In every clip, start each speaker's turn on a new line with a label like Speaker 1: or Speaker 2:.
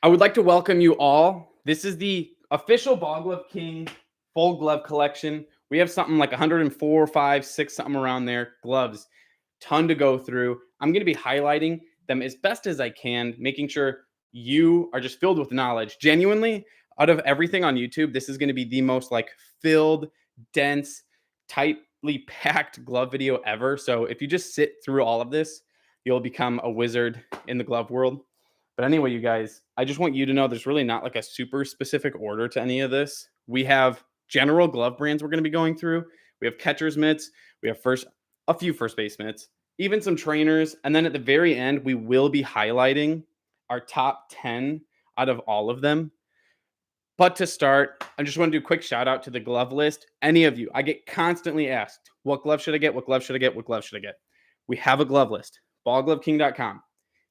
Speaker 1: I would like to welcome you all. This is the official Ball Glove King full glove collection. We have something like 104, 5, 6, something around there. Gloves, ton to go through. I'm going to be highlighting them as best as I can, making sure you are just filled with knowledge. Genuinely, out of everything on YouTube, this is going to be the most like filled, dense, tightly packed glove video ever. So if you just sit through all of this, you'll become a wizard in the glove world. But anyway, you guys, I just want you to know there's really not like a super specific order to any of this. We have general glove brands we're going to be going through. We have catcher's mitts. We have a few first base mitts, even some trainers. And then at the very end, we will be highlighting our top 10 out of all of them. But to start, I just want to do a quick shout out to the glove list. Any of you, I get constantly asked, what glove should I get? What glove should I get? What glove should I get? We have a glove list, ballgloveking.com.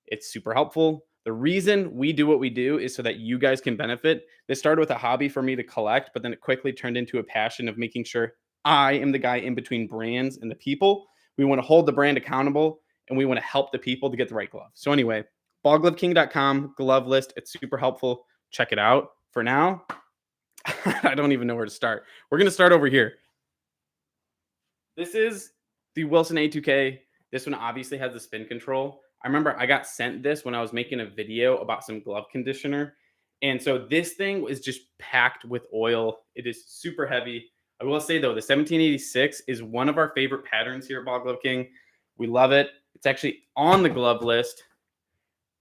Speaker 1: It's super helpful. The reason we do what we do is so that you guys can benefit. This started with a hobby for me to collect, but then it quickly turned into a passion of making sure I am the guy in between brands and the people. We want to hold the brand accountable, and we want to help the people to get the right glove. So anyway, ballgloveking.com, glove list. It's super helpful. Check it out. For now, I don't even know where to start. We're going to start over here. This is the Wilson A2K. This one obviously has the spin control. I remember I got sent this when I was making a video about some glove conditioner. And so this thing is just packed with oil. It is super heavy. I will say, though, the 1786 is one of our favorite patterns here at Ball Glove King. We love it. It's actually on the glove list.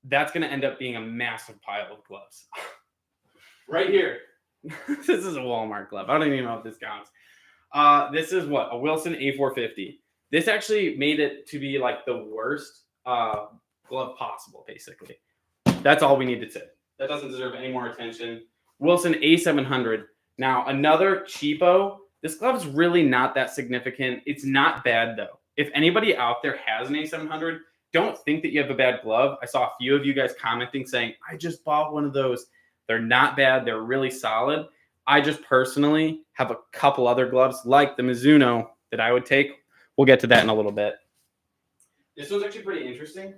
Speaker 1: That's going to end up being a massive pile of gloves. Right here. This is a Walmart glove. I don't even know if this counts. This is what? A Wilson A450. This actually made it to be like the worst glove possible, basically. That's all we need to say. That doesn't deserve any more attention. Wilson A700. Now, another cheapo. This glove's really not that significant. It's not bad, though. If anybody out there has an A700, don't think that you have a bad glove. I saw a few of you guys commenting saying, I just bought one of those. They're not bad. They're really solid. I just personally have a couple other gloves like the Mizuno that I would take. We'll get to that in a little bit. This one's actually pretty interesting.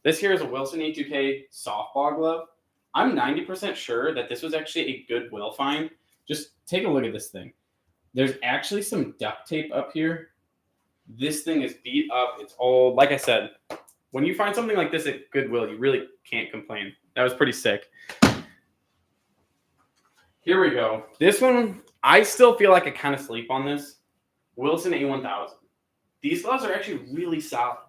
Speaker 1: This here is a Wilson A2K softball glove. I'm 90% sure that this was actually a Goodwill find. Just take a look at this thing. There's actually some duct tape up here. This thing is beat up. It's old. Like I said, when you find something like this at Goodwill, you really can't complain. That was pretty sick. Here we go. This one, I still feel like I kind of sleep on this. Wilson A1000. These gloves are actually really solid.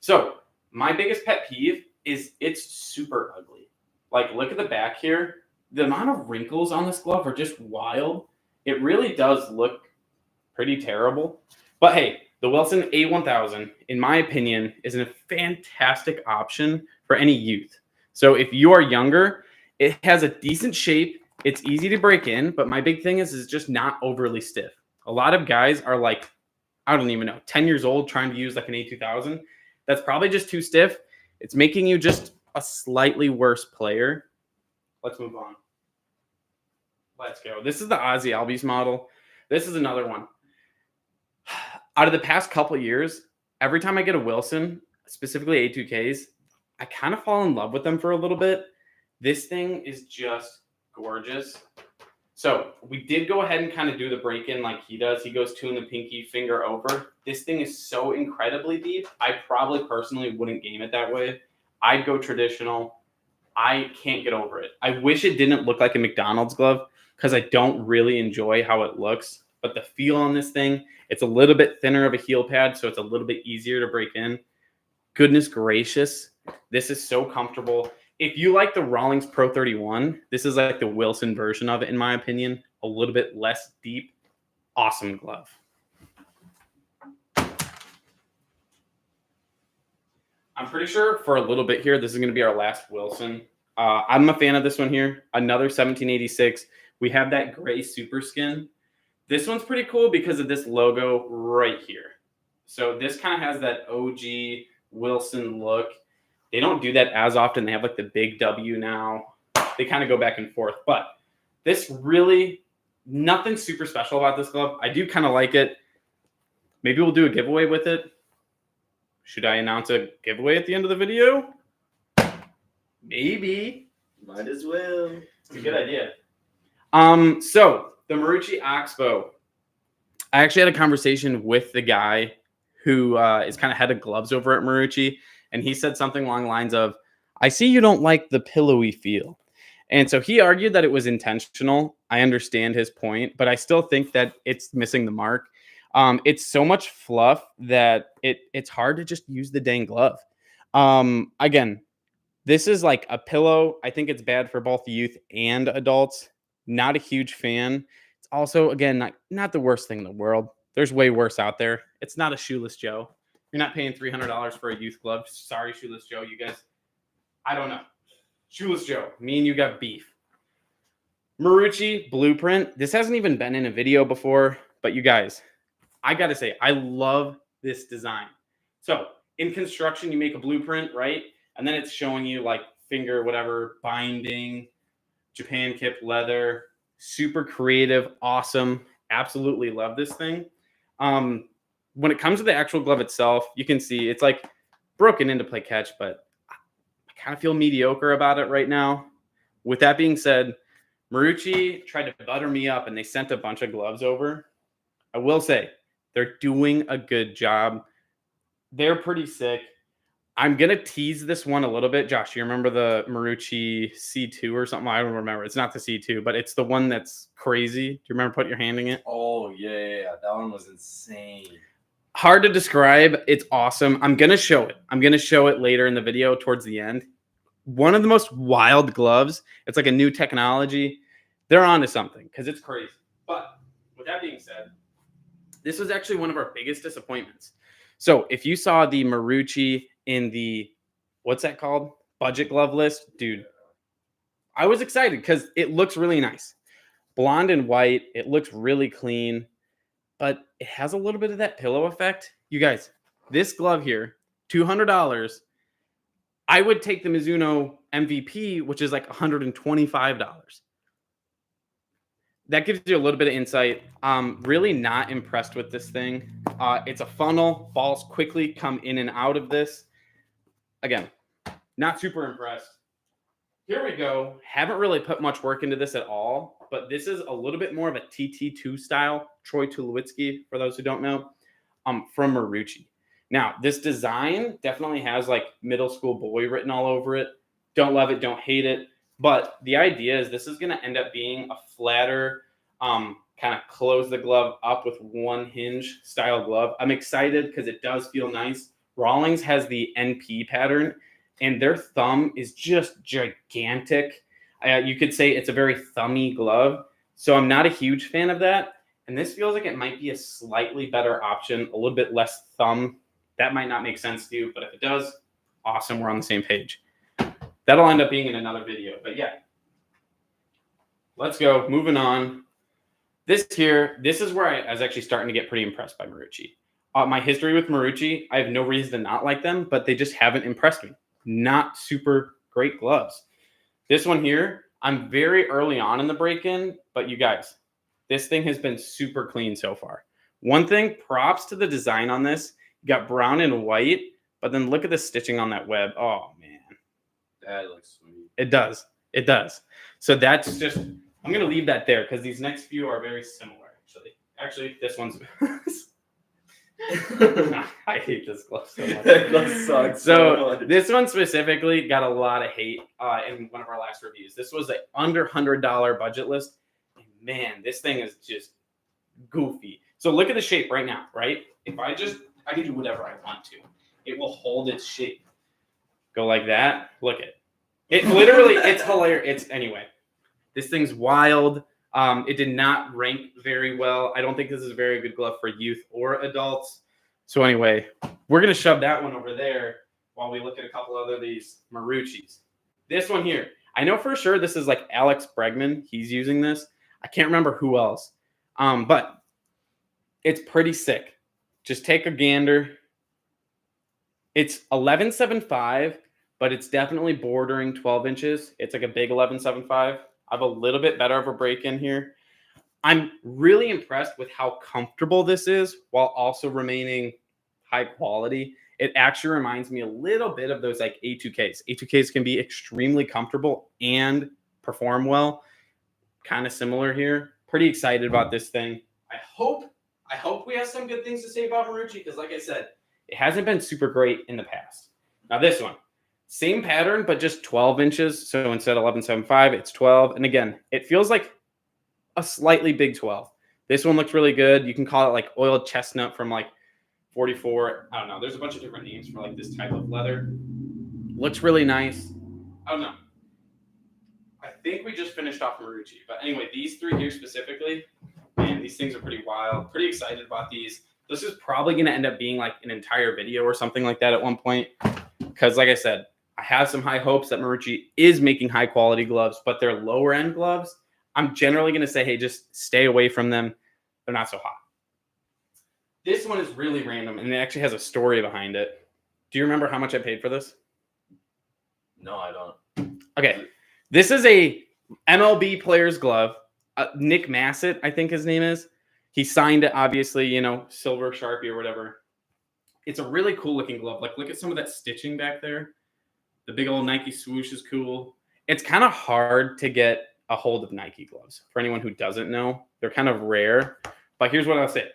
Speaker 1: So my biggest pet peeve is it's super ugly. Like, look at the back here. The amount of wrinkles on this glove are just wild. It really does look pretty terrible. But hey, the Wilson A1000, in my opinion, is a fantastic option for any youth. So if you are younger, it has a decent shape. It's easy to break in, but my big thing is it's just not overly stiff. A lot of guys are like, I don't even know, 10 years old trying to use like an A2000. That's probably just too stiff. It's making you just a slightly worse player. Let's move on. Let's go. This is the Ozzy Albies model. This is another one. Out of the past couple of years, every time I get a Wilson, specifically A2Ks, I kind of fall in love with them for a little bit. This thing is just gorgeous. So we did go ahead and kind of do the break-in like he does. He goes two in the pinky, finger over. This thing is so incredibly deep. I probably personally wouldn't game it that way. I'd go traditional. I can't get over it. I wish it didn't look like a McDonald's glove because I don't really enjoy how it looks. But the feel on this thing, it's a little bit thinner of a heel pad, so it's a little bit easier to break in. Goodness gracious. This is so comfortable. If you like the Rawlings Pro 31, this is like the Wilson version of it, in my opinion. A little bit less deep. Awesome glove. I'm pretty sure for a little bit here, this is going to be our last Wilson. I'm a fan of this one here. Another 1786. We have that gray super skin. This one's pretty cool because of this logo right here. So this kind of has that OG Wilson look. They don't do that as often. They have like the big W now. They kind of go back and forth. But this really, nothing super special about this glove. I do kind of like it. Maybe we'll do a giveaway with it. Should I announce a giveaway at the end of the video? Maybe.
Speaker 2: Might as well.
Speaker 1: It's a good idea. So the Marucci Oxbow. I actually had a conversation with the guy who is kind of head of gloves over at Marucci, and he said something along the lines of, "I see you don't like the pillowy feel." And so he argued that it was intentional. I understand his point, but I still think that it's missing the mark. It's so much fluff that it's hard to just use the dang glove. Again, this is like a pillow. I think it's bad for both youth and adults. Not a huge fan. It's also, again, not the worst thing in the world. There's way worse out there. It's not a Shoeless Joe. You're not paying $300 for a youth glove. Sorry, Shoeless Joe. You guys, I don't know. Shoeless Joe, me and you got beef. Marucci Blueprint. This hasn't even been in a video before, but you guys, I got to say, I love this design. So in construction, you make a blueprint, right? And then it's showing you like finger, whatever, binding, Japan kip leather, super creative, awesome. Absolutely love this thing. When it comes to the actual glove itself, you can see it's like broken into play catch, but I kind of feel mediocre about it right now. With that being said, Marucci tried to butter me up and they sent a bunch of gloves over. I will say they're doing a good job. They're pretty sick. I'm going to tease this one a little bit. Josh, you remember the Marucci C2 or something? I don't remember. It's not the C2, but it's the one that's crazy. Do you remember putting your hand in it?
Speaker 2: Oh, yeah. That one was insane.
Speaker 1: Hard to describe. It's awesome. I'm going to show it. I'm going to show it later in the video towards the end. One of the most wild gloves. It's like a new technology. They're onto something because it's crazy. But with that being said, this was actually one of our biggest disappointments. So if you saw the Marucci in the, what's that called? Budget glove list, dude, I was excited because it looks really nice. Blonde and white. It looks really clean, but it has a little bit of that pillow effect. You guys, this glove here, $200. I would take the Mizuno MVP, which is like $125. That gives you a little bit of insight. Really not impressed with this thing. It's a funnel. Balls quickly come in and out of this. Again, not super impressed. Here we go. Haven't really put much work into this at all, but this is a little bit more of a TT2 style. Troy Tulowitzki, for those who don't know, from Marucci. Now, this design definitely has like middle school boy written all over it. Don't love it, don't hate it. But the idea is this is going to end up being a flatter, kind of close the glove up with one hinge style glove. I'm excited because it does feel nice. Rawlings has the NP pattern, and their thumb is just gigantic. You could say it's a very thummy glove. So I'm not a huge fan of that. And this feels like it might be a slightly better option, a little bit less thumb. That might not make sense to you, but if it does, awesome. We're on the same page. That'll end up being in another video. But yeah, let's go. Moving on. This is where I was actually starting to get pretty impressed by Marucci. My history with Marucci, I have no reason to not like them, but they just haven't impressed me. Not super great gloves. This one here, I'm very early on in the break-in, but you guys, this thing has been super clean so far. One thing, props to the design on this. You got brown and white, but then look at the stitching on that web. Oh, man.
Speaker 2: That looks sweet.
Speaker 1: It does. It does. So that's just, I'm going to leave that there because these next few are very similar, actually. Actually, this one's... I hate this glove so much.
Speaker 2: That glove sucks
Speaker 1: so this one specifically got a lot of hate in one of our last reviews. This was an under $100 budget list. And man, this thing is just goofy. So look at the shape right now, right? If I can do whatever I want to. It will hold its shape. Go like that. Look at it. It literally, it's hilarious. Anyway, this thing's wild. It did not rank very well. I don't think this is a very good glove for youth or adults. So anyway, we're going to shove that one over there while we look at a couple other of these Maruccis. This one here, I know for sure this is like Alex Bregman. He's using this. I can't remember who else. But it's pretty sick. Just take a gander. It's 11.75, but it's definitely bordering 12 inches. It's like a big 11.75. I have a little bit better of a break-in here. I'm really impressed with how comfortable this is while also remaining high quality. It actually reminds me a little bit of those like A2Ks. A2Ks can be extremely comfortable and perform well. Kind of similar here. Pretty excited about this thing. I hope we have some good things to say about Marucci because, like I said, it hasn't been super great in the past. Now this one, same pattern, but just 12 inches. So instead of 11.75, it's 12. And again, it feels like a slightly big 12. This one looks really good. You can call it like oiled chestnut from like 44. I don't know. There's a bunch of different names for like this type of leather. Looks really nice. I don't know. I think we just finished off Marucci. But anyway, these three here specifically, man, these things are pretty wild. Pretty excited about these. This is probably going to end up being like an entire video or something like that at one point. Because like I said, I have some high hopes that Marucci is making high quality gloves, but they're lower end gloves. I'm generally going to say, hey, just stay away from them. They're not so hot. This one is really random, and it actually has a story behind it. Do you remember how much I paid for this?
Speaker 2: No, I don't.
Speaker 1: Okay. This is a MLB player's glove. Nick Massett, I think his name is. He signed it, obviously, you know, silver Sharpie or whatever. It's a really cool looking glove. Like, look at some of that stitching back there. The big old Nike swoosh is cool. It's kind of hard to get a hold of Nike gloves. For anyone who doesn't know, they're kind of rare. But here's what I'll say.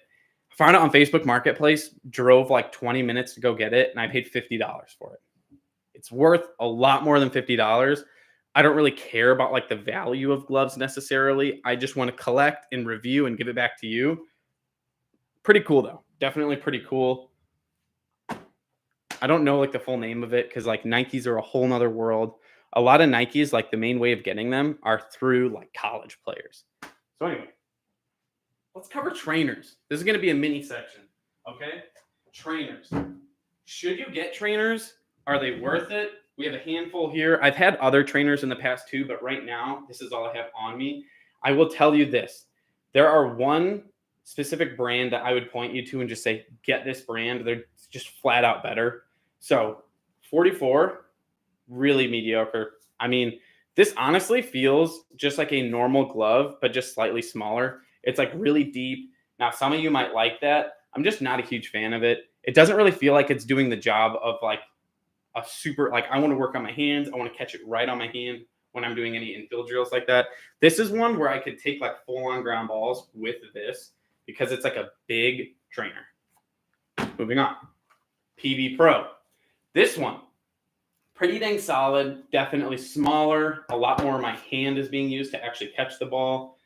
Speaker 1: I found it on Facebook Marketplace, drove like 20 minutes to go get it, and I paid $50 for it. It's worth a lot more than $50. I don't really care about like the value of gloves necessarily. I just want to collect and review and give it back to you. Pretty cool though. Definitely pretty cool. I don't know like the full name of it because like Nikes are a whole nother world. A lot of Nikes, like the main way of getting them are through like college players. So anyway, let's cover trainers. This is going to be a mini section. Okay. Trainers. Should you get trainers? Are they worth it? We have a handful here. I've had other trainers in the past too, but right now, this is all I have on me. I will tell you this. There are one specific brand that I would point you to and just say, get this brand. They're just flat out better. So 44, really mediocre. I mean, this honestly feels just like a normal glove, but just slightly smaller. It's like really deep. Now, some of you might like that. I'm just not a huge fan of it. It doesn't really feel like it's doing the job of like a super, like I want to work on my hands. I want to catch it right on my hand when I'm doing any infield drills like that. This is one where I could take like full on ground balls with this because it's like a big trainer. Moving on. PB Pro. This one, pretty dang solid, definitely smaller. A lot more of my hand is being used to actually catch the ball.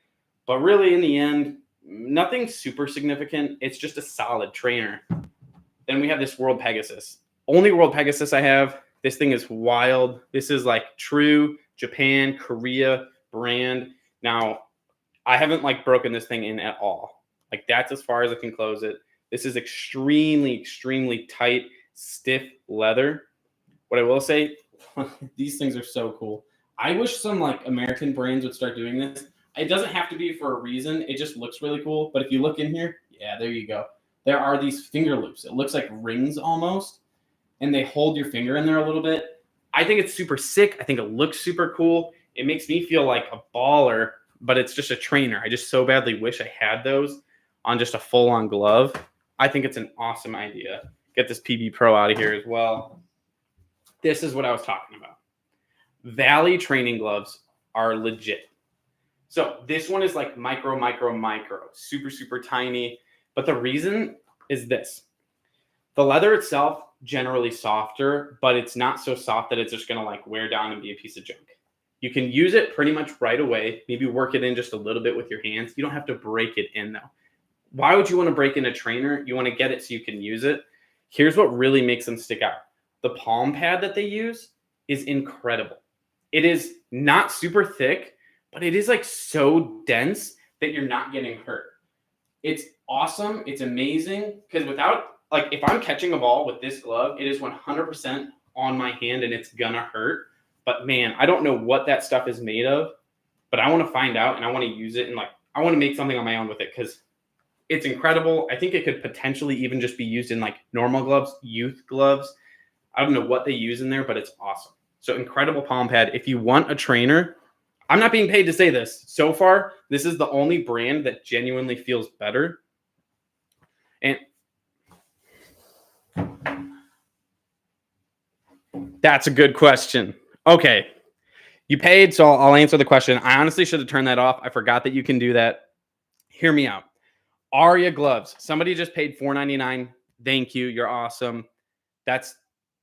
Speaker 1: But really in the end, nothing super significant. It's just a solid trainer. Then we have this World Pegasus. Only World Pegasus I have. This thing is wild. This is like true Japan, Korea brand. Now, I haven't like broken this thing in at all. Like that's as far as I can close it. This is extremely, extremely tight, stiff leather. What I will say, these things are so cool. I wish some like American brands would start doing this. It doesn't have to be for a reason. It just looks really cool. But if you look in here, yeah, there you go. There are these finger loops. It looks like rings almost. And they hold your finger in there a little bit. I think it's super sick. I think it looks super cool. It makes me feel like a baller, but it's just a trainer. I just so badly wish I had those on just a full-on glove. I think it's an awesome idea. Get this PB Pro out of here as well. This is what I was talking about. Valley training gloves are legit. So this one is like micro, super, super tiny. But the reason is this. The leather itself, generally softer, but it's not so soft that it's just going to like wear down and be a piece of junk. You can use it pretty much right away. Maybe work it in just a little bit with your hands. You don't have to break it in though. Why would you want to break in a trainer? You want to get it so you can use it. Here's what really makes them stick out. The palm pad that they use is incredible. It is not super thick, but it is like so dense that you're not getting hurt. It's awesome. It's amazing because without, like if I'm catching a ball with this glove, it is 100% on my hand and it's gonna hurt. But man, I don't know what that stuff is made of, but I want to find out and I want to use it and like I want to make something on my own with it because it's incredible. I think it could potentially even just be used in like normal gloves, youth gloves. I don't know what they use in there, but it's awesome. So incredible palm pad. If you want a trainer, I'm not being paid to say this. So far, this is the only brand that genuinely feels better. And That's a good question. Okay. You paid, so I'll answer the question. I honestly should have turned that off. I forgot that you can do that. Hear me out. Arya gloves. Somebody just paid $4.99. Thank you. You're awesome. That's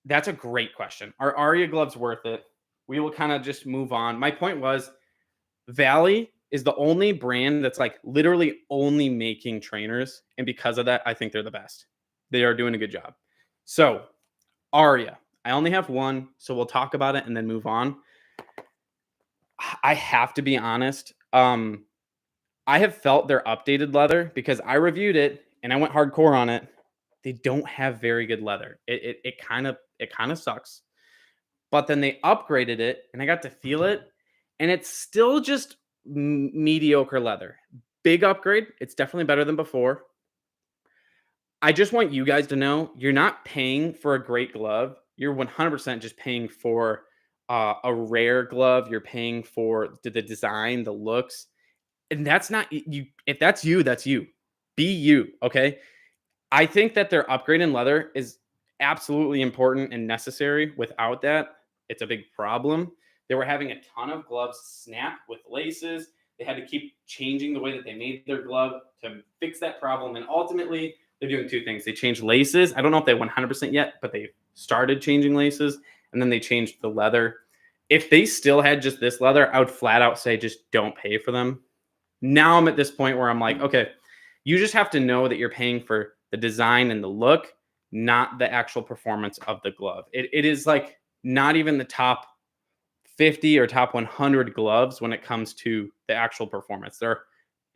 Speaker 1: a great question. Are Arya gloves worth it? We will kind of just move on. My point was Valley is the only brand that's like literally only making trainers. And because of that, I think they're the best. They are doing a good job. So Arya, I only have one, so we'll talk about it and then move on. I have to be honest. I have felt their updated leather because I reviewed it and I went hardcore on it. They don't have very good leather. It kind of sucks. But then they upgraded it and I got to feel it, and it's still just mediocre leather. Big upgrade. It's definitely better than before. I just want you guys to know you're not paying for a great glove. You're 100% just paying for a rare glove. You're paying for the design, the looks. And that's not you. If that's you, that's you. Be you. Okay. I think that their upgrade in leather is absolutely important and necessary. Without that, it's a big problem. They were having a ton of gloves snap with laces. They had to keep changing the way that they made their glove to fix that problem. And ultimately, they're doing two things. They changed laces. I don't know if they 100% yet, but they started changing laces. And then they changed the leather. If they still had just this leather, I would flat out say just don't pay for them. Now I'm at this point where I'm like, okay, you just have to know that you're paying for the design and the look, not the actual performance of the glove. It is like not even the top 50 or top 100 gloves when it comes to the actual performance. They're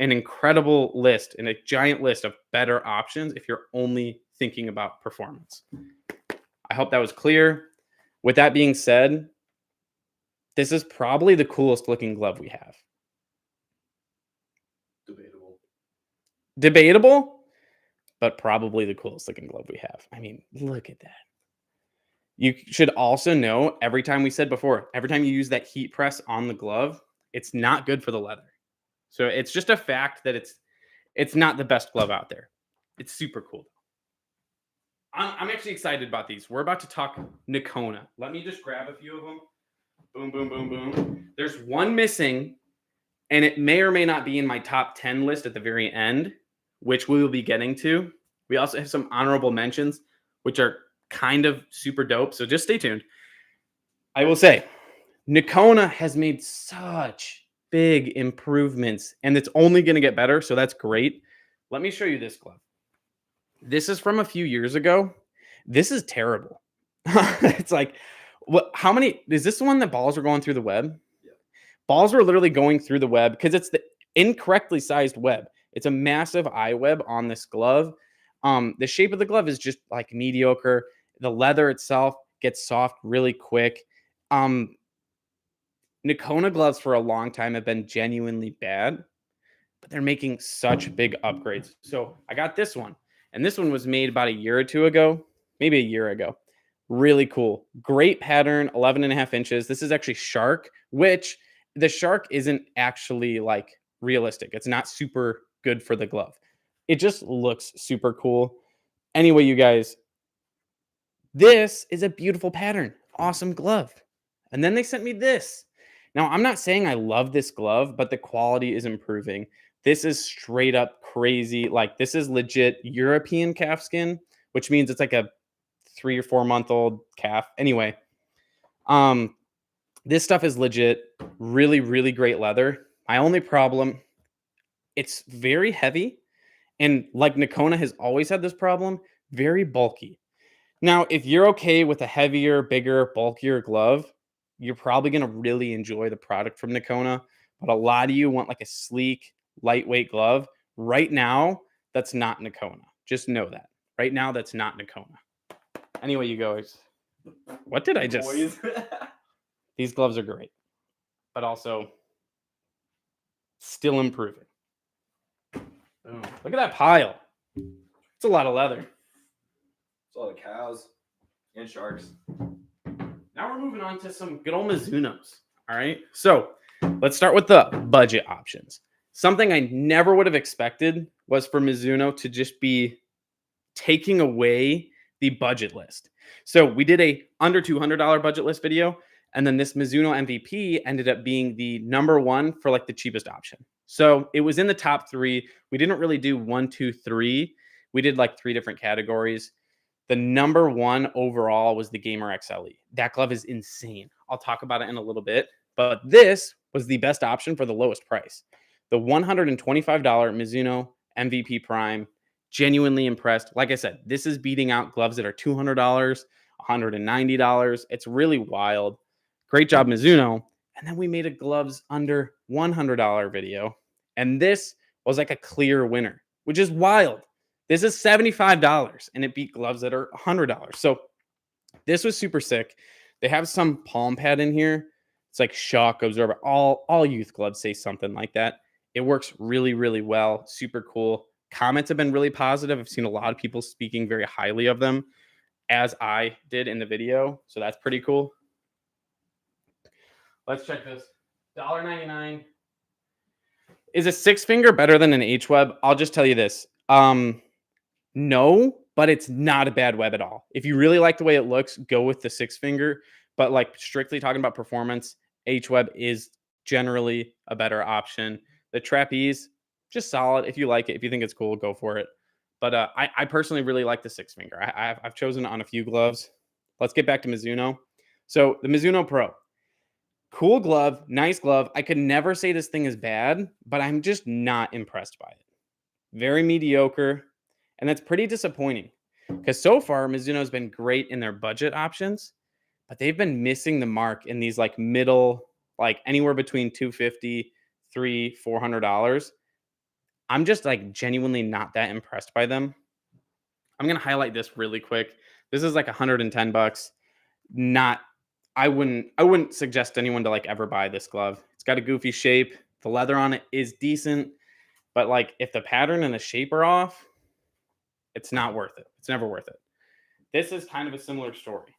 Speaker 1: an incredible list and a giant list of better options if you're only thinking about performance. I hope that was clear. With that being said, this is probably the coolest looking glove we have. Debatable, but probably the coolest looking glove we have. I mean, look at that. You should also know, every time we said before, every time you use that heat press on the glove, it's not good for the leather. So it's just a fact that it's not the best glove out there. It's super cool. I'm actually excited about these. We're about to talk Nokona. Let me just grab a few of them. Boom, boom, boom, boom. There's one missing, and it may or may not be in my top 10 list at the very end, which we will be getting to. We also have some honorable mentions, which are kind of super dope. So just stay tuned. I will say, Nokona has made such big improvements, and it's only going to get better. So that's great. Let me show you this glove. This is from a few years ago. This is terrible. It's like, what? How many? Is this the one that balls are going through the web? Yeah. Balls were literally going through the web because it's the incorrectly sized web. It's a massive eye web on this glove. The shape of the glove is just like mediocre. The leather itself gets soft really quick. Nokona gloves for a long time have been genuinely bad, but they're making such big upgrades. So I got this one, and this one was made about a year or two ago, maybe a year ago. Really cool. Great pattern, 11.5 inches. This is actually shark, which the shark isn't actually like realistic. It's not super good for the glove. It just looks super cool. Anyway, you guys, this is a beautiful pattern. Awesome glove. And then they sent me this. Now, I'm not saying I love this glove, but the quality is improving. This is straight up crazy. Like, this is legit European calf skin, which means it's like a 3 or 4 month old calf. Anyway, this stuff is legit. Really, really great leather. My only problem, it's very heavy. And like Nokona has always had this problem, very bulky. Now, if you're okay with a heavier, bigger, bulkier glove, you're probably going to really enjoy the product from Nokona. But a lot of you want like a sleek, lightweight glove. Right now, that's not Nokona. Just know that. Right now, that's not Nokona. Anyway, you guys, what did I just... These gloves are great, but also still improving. Boom. Look at that pile. It's a lot of leather.
Speaker 2: It's a lot of cows and sharks.
Speaker 1: Now we're moving on to some good old Mizunos. All right. So let's start with the budget options. Something I never would have expected was for Mizuno to just be taking away the budget list. So we did a under $200 budget list video, and then this Mizuno MVP ended up being the number one for like the cheapest option. So it was in the top 3. We didn't really do 1, 2, 3. We did like 3 different categories. The number one overall was the Gamer XLE. That glove is insane. I'll talk about it in a little bit, but this was the best option for the lowest price. The $125 Mizuno MVP Prime, genuinely impressed. Like I said, this is beating out gloves that are $200, $190. It's really wild. Great job, Mizuno. And then we made a gloves under $100 video. And this was like a clear winner, which is wild. This is $75 and it beat gloves that are $100. So this was super sick. They have some palm pad in here. It's like shock absorber. All youth gloves say something like that. It works really, really well. Super cool. Comments have been really positive. I've seen a lot of people speaking very highly of them, as I did in the video. So that's pretty cool. Let's check this. $1.99. Is a 6-finger better than an H-web? I'll just tell you this. No, but it's not a bad web at all. If you really like the way it looks, go with the 6-finger. But like strictly talking about performance, H-web is generally a better option. The trapeze, just solid. If you like it, if you think it's cool, go for it. But I personally really like the 6-finger. I've chosen it on a few gloves. Let's get back to Mizuno. So the Mizuno Pro. Cool glove, nice glove. I could never say this thing is bad, but I'm just not impressed by it. Very mediocre. And that's pretty disappointing because so far Mizuno has been great in their budget options, but they've been missing the mark in these like middle, like anywhere between $250, $300, $400. I'm just like genuinely not that impressed by them. I'm going to highlight this really quick. This is like $110. I wouldn't suggest anyone to like ever buy this glove. It's got a goofy shape. The leather on it is decent, but like if the pattern and the shape are off, it's not worth it. It's never worth it. This is kind of a similar story.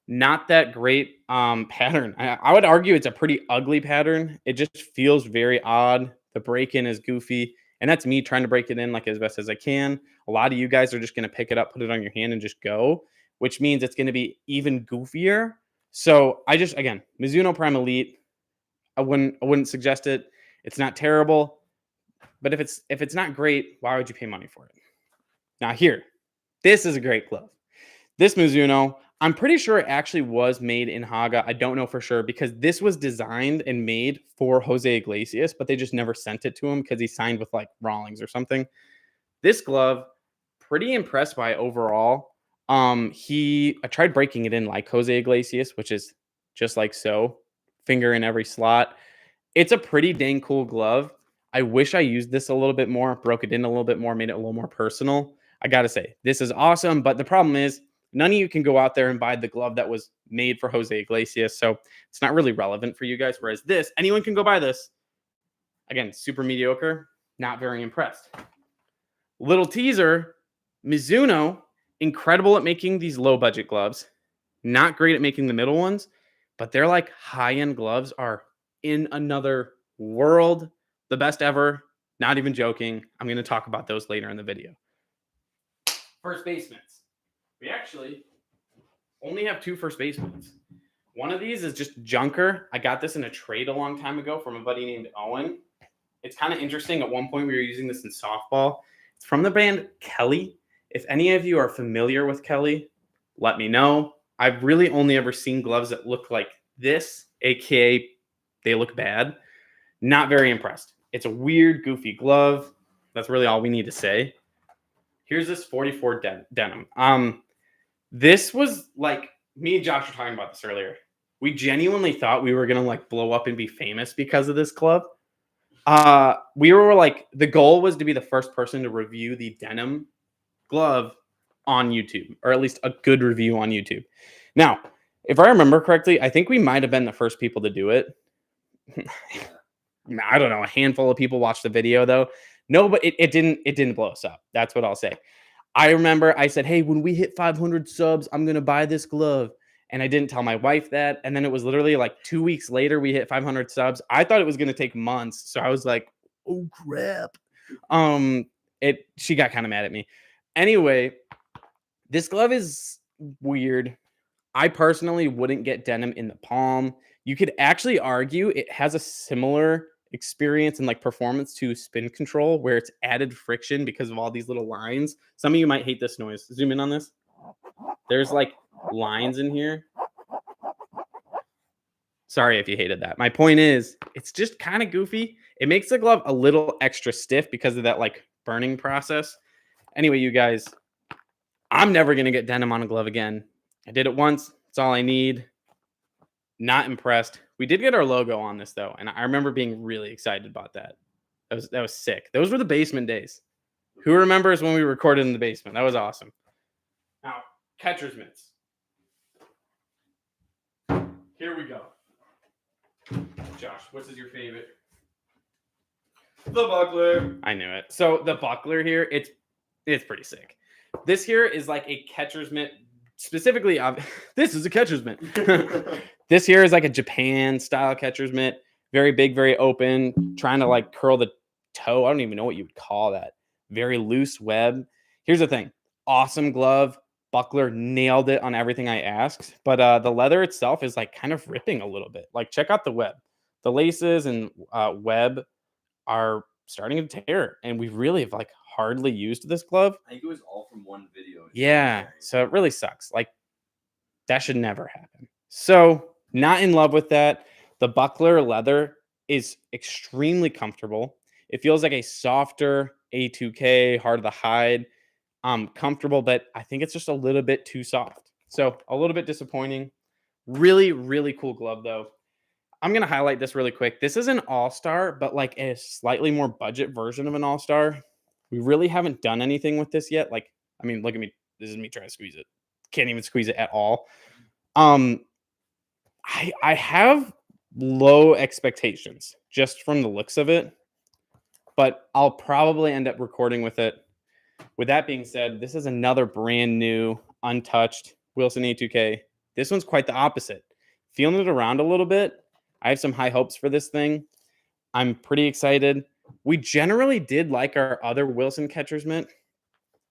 Speaker 1: Not that great pattern. I would argue it's a pretty ugly pattern. It just feels very odd. The break-in is goofy. And that's me trying to break it in like as best as I can. A lot of you guys are just going to pick it up, put it on your hand, and just go, which means it's going to be even goofier. So again, Mizuno Prime Elite, I wouldn't suggest it. It's not terrible. But if it's not great, why would you pay money for it? Now here, this is a great glove. This Mizuno, I'm pretty sure it actually was made in Haga. I don't know for sure because this was designed and made for Jose Iglesias, but they just never sent it to him because he signed with like Rawlings or something. This glove, pretty impressed by overall. I tried breaking it in like Jose Iglesias, which is just like so, finger in every slot. It's a pretty dang cool glove. I wish I used this a little bit more, broke it in a little bit more, made it a little more personal. I got to say, this is awesome. But the problem is none of you can go out there and buy the glove that was made for Jose Iglesias. So it's not really relevant for you guys. Whereas this, anyone can go buy this. Again, super mediocre. Not very impressed. Little teaser, Mizuno, incredible at making these low budget gloves. Not great at making the middle ones. But they're like high-end gloves are in another world. The best ever. Not even joking. I'm going to talk about those later in the video. First basemen. We actually only have 2 first basemen. One of these is just Junker. I got this in a trade a long time ago from a buddy named Owen. It's kind of interesting. At one point, we were using this in softball. It's from the band Kelly. If any of you are familiar with Kelly, let me know. I've really only ever seen gloves that look like this, aka they look bad. Not very impressed. It's a weird, goofy glove. That's really all we need to say. Here's this 44 denim. This was like, me and Josh were talking about this earlier. We genuinely thought we were going to like blow up and be famous because of this glove. We were like, the goal was to be the first person to review the denim glove on YouTube, or at least a good review on YouTube. Now, if I remember correctly, I think we might have been the first people to do it. I don't know. A handful of people watched the video though. No, but it didn't blow us up. That's what I'll say. I remember I said, hey, when we hit 500 subs, I'm going to buy this glove. And I didn't tell my wife that. And then it was literally like 2 weeks later, we hit 500 subs. I thought it was going to take months. So I was like, oh crap. She got kind of mad at me. Anyway, This glove is weird. I personally wouldn't get denim in the palm. You could actually argue it has a similar experience and like performance to spin control where it's added friction because of all these little lines. Some of you might hate this noise. Zoom in on this. There's like lines in here. Sorry if you hated that. My point is, it's just kind of goofy. It makes the glove a little extra stiff because of that like burning process. Anyway, you guys, I'm never going to get denim on a glove again. I did it once. That's all I need. Not impressed. We did get our logo on this though, and I remember being really excited about that. That was sick. Those were the basement days. Who remembers when we recorded in the basement? That was awesome. Now, catcher's mitts. Here we go. Josh, which is your favorite?
Speaker 2: The buckler.
Speaker 1: I knew it. So the buckler here, it's pretty sick. This here is like a catcher's mitt. Specifically, this is a catcher's mitt. This here is like a Japan style catcher's mitt. Very big, very open, trying to like curl the toe. I don't even know what you would call that. Very loose web. Here's the thing. Awesome glove. Buckler nailed it on everything I asked. But the leather itself is like kind of ripping a little bit. Like check out the web. The laces and web are starting to tear. And we really have like hardly used this glove.
Speaker 2: I think it was all from one video.
Speaker 1: Yeah. So it really sucks. Like that should never happen. So not in love with that. The buckler leather is extremely comfortable. It feels like a softer A2K, hard to hide. Comfortable, but I think it's just a little bit too soft. So a little bit disappointing. Really, really cool glove though. I'm going to highlight this really quick. This is an all-star, but like a slightly more budget version of an all-star. We really haven't done anything with this yet. Like, I mean, look at me. This is me trying to squeeze it. Can't even squeeze it at all. I have low expectations just from the looks of it, but I'll probably end up recording with it. With that being said, this is another brand new, untouched Wilson A2K. This one's quite the opposite. Feeling it around a little bit. I have some high hopes for this thing. I'm pretty excited. We generally did like our other Wilson catcher's mitt,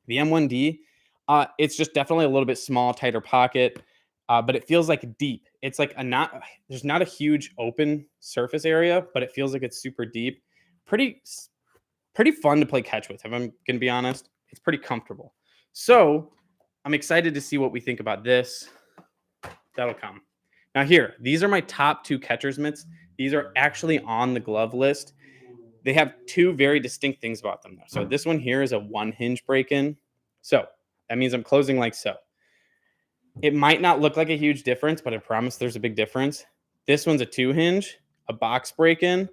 Speaker 1: the M1D. It's just definitely a little bit small, tighter pocket, but it feels like deep. It's like there's not a huge open surface area, but it feels like it's super deep. Pretty fun to play catch with, if I'm going to be honest. It's pretty comfortable. So I'm excited to see what we think about this. That'll come. Now here, these are my top two catcher's mitts. These are actually on the glove list. They have two very distinct things about them, though. So this one here is a one hinge break-in. So that means I'm closing like so. It might not look like a huge difference, but I promise there's a big difference. This one's a two hinge, a box break-in.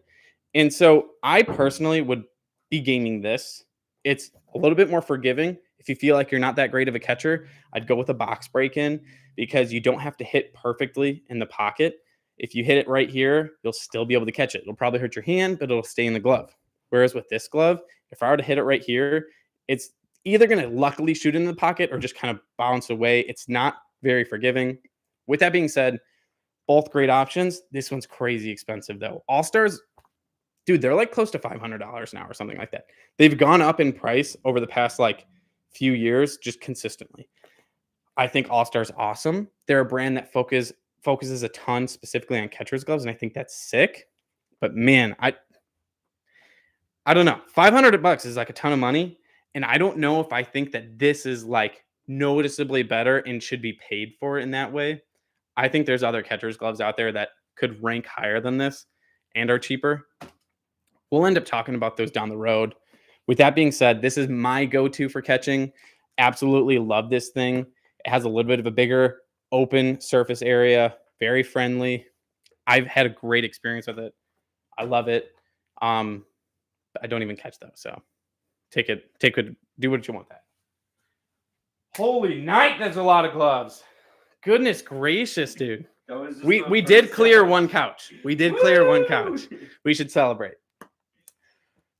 Speaker 1: And so I personally would be gaming this. It's a little bit more forgiving. If you feel like you're not that great of a catcher, I'd go with a box break-in because you don't have to hit perfectly in the pocket. If you hit it right here, you'll still be able to catch it. It'll probably hurt your hand, but it'll stay in the glove. Whereas with this glove, if I were to hit it right here, it's either going to luckily shoot in the pocket or just kind of bounce away. It's not very forgiving. With that being said, both great options. This one's crazy expensive though. All-Stars, dude, they're like close to $500 now or something like that. They've gone up in price over the past like few years, just consistently. I think All-Star's awesome. They're a brand that focuses a ton specifically on catcher's gloves, and I think that's sick. But man, I don't know. $500 is like a ton of money, and I don't know if I think that this is like noticeably better and should be paid for in that way. I think there's other catcher's gloves out there that could rank higher than this and are cheaper. We'll end up talking about those down the road. With that being said, this is my go-to for catching. Absolutely love this thing. It has a little bit of a bigger open surface area, very friendly. I've had a great experience with it. I love it. I don't even catch though, so take it, do what you want with that. Holy night, there's a lot of gloves. Goodness gracious, dude. We did clear one couch. We did clear one couch. We should celebrate.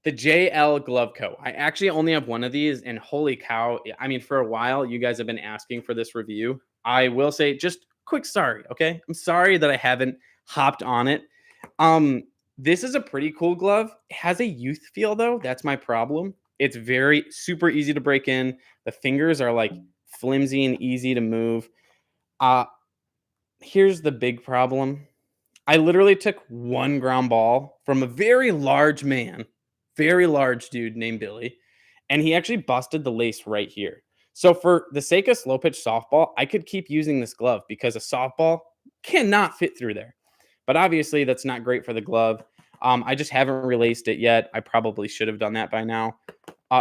Speaker 1: The JL Glove Co. I actually only have one of these, and holy cow. I mean, for a while, you guys have been asking for this review. I will say just quick sorry, okay? I'm sorry that I haven't hopped on it. This is a pretty cool glove. It has a youth feel, though. That's my problem. It's very super easy to break in. The fingers are like flimsy and easy to move. Here's the big problem. I literally took one ground ball from a very large man, very large dude named Billy, and he actually busted the lace right here. So for the sake of slow pitch softball, I could keep using this glove because a softball cannot fit through there. But obviously that's not great for the glove. I just haven't relaced it yet. I probably should have done that by now.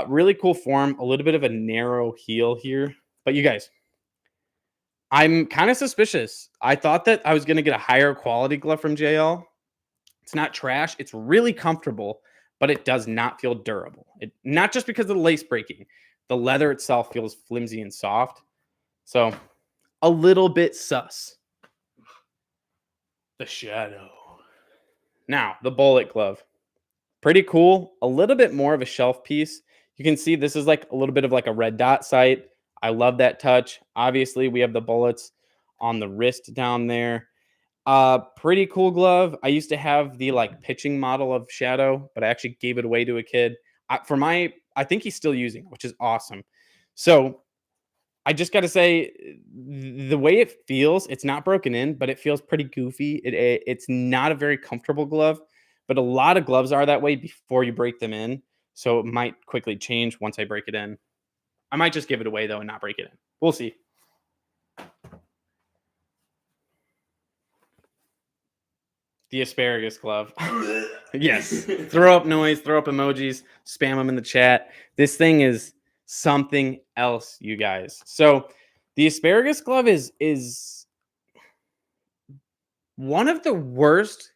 Speaker 1: Really cool form, a little bit of a narrow heel here. But you guys, I'm kind of suspicious. I thought that I was going to get a higher quality glove from JL. It's not trash. It's really comfortable, but it does not feel durable. Not just because of the lace breaking. The leather itself feels flimsy and soft. So a little bit sus. The Shadow. Now, the Bullet Glove. Pretty cool. A little bit more of a shelf piece. You can see this is like a little bit of like a red dot sight. I love that touch. Obviously, we have the bullets on the wrist down there. Pretty cool glove. I used to have the like pitching model of Shadow, but I actually gave it away to a kid. I think he's still using it, which is awesome. So I just got to say, the way it feels, it's not broken in, but it feels pretty goofy. It's not a very comfortable glove, but a lot of gloves are that way before you break them in. So it might quickly change once I break it in. I might just give it away though and not break it in. We'll see. The asparagus glove. Yes. Throw up noise, throw up emojis, spam them in the chat. This thing is something else, you guys. So the asparagus glove is one of the worst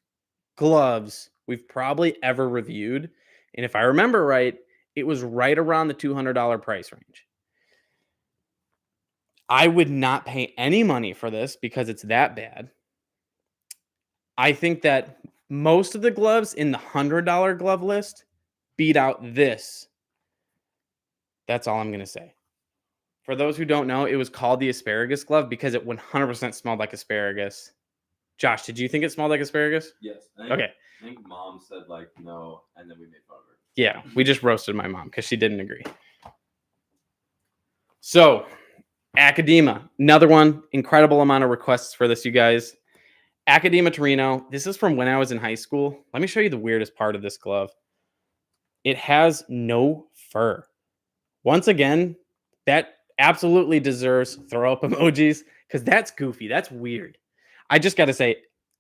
Speaker 1: gloves we've probably ever reviewed. And if I remember right, it was right around the $200 price range. I would not pay any money for this because it's that bad. I think that most of the gloves in the $100 glove list beat out this. That's all I'm going to say. For those who don't know, it was called the asparagus glove because it 100% smelled like asparagus. Josh, did you think it smelled like asparagus?
Speaker 2: Yes.
Speaker 1: Okay.
Speaker 2: I think mom said like no, and then we made fun of her.
Speaker 1: Yeah, we just roasted my mom because she didn't agree. So, Academa, another one. Incredible amount of requests for this, you guys. Academa Torino. This is from when I was in high school. Let me show you the weirdest part of this glove. It has no fur. Once again, that absolutely deserves throw up emojis because that's goofy. That's weird. I just got to say,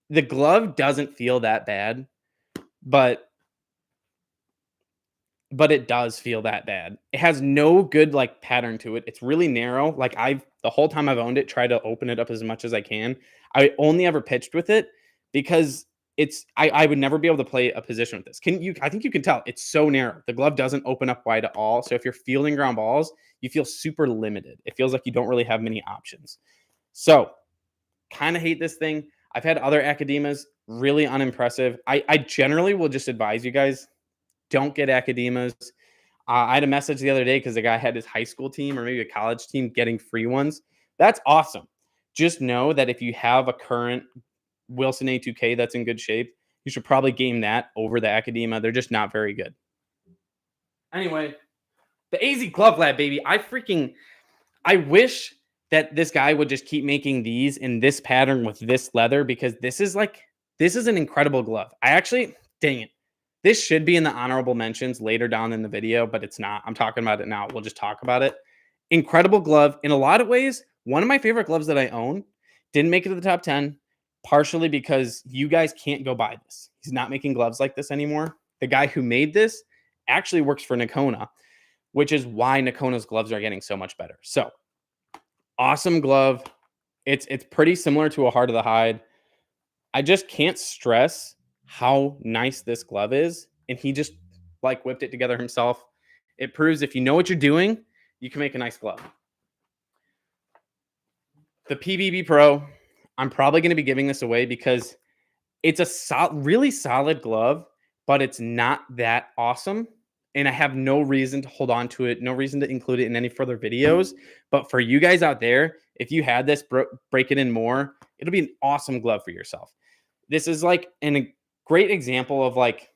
Speaker 1: the glove doesn't feel that bad, but it does feel that bad. It has no good like pattern to it. It's really narrow. Like the whole time I've owned it, tried to open it up as much as I can. I only ever pitched with it because I would never be able to play a position with this. I think you can tell it's so narrow. The glove doesn't open up wide at all. So if you're fielding ground balls, you feel super limited. It feels like you don't really have many options. So kind of hate this thing. I've had other Academas, really unimpressive. I generally will just advise you guys, don't get Academas. I had a message the other day because the guy had his high school team or maybe a college team getting free ones. That's awesome. Just know that if you have a current Wilson A2K that's in good shape, you should probably game that over the Academa. They're just not very good. Anyway, the AZ Glove Lab, baby. I wish that this guy would just keep making these in this pattern with this leather because this is an incredible glove. Dang it. This should be in the honorable mentions later down in the video, but it's not. I'm talking about it now. We'll just talk about it. Incredible glove. In a lot of ways, one of my favorite gloves that I own. Didn't make it to the top 10, partially because you guys can't go buy this. He's not making gloves like this anymore. The guy who made this actually works for Nokona, which is why Nokona's gloves are getting so much better. So, awesome glove. It's pretty similar to a Heart of the Hide. I just can't stress how nice this glove is. And he just like whipped it together himself. It proves if you know what you're doing, you can make a nice glove. The PBB Pro, I'm probably going to be giving this away because it's a really solid glove, but it's not that awesome. And I have no reason to hold on to it, no reason to include it in any further videos. But for you guys out there, if you had this, break it in more, it'll be an awesome glove for yourself. This is like a great example of like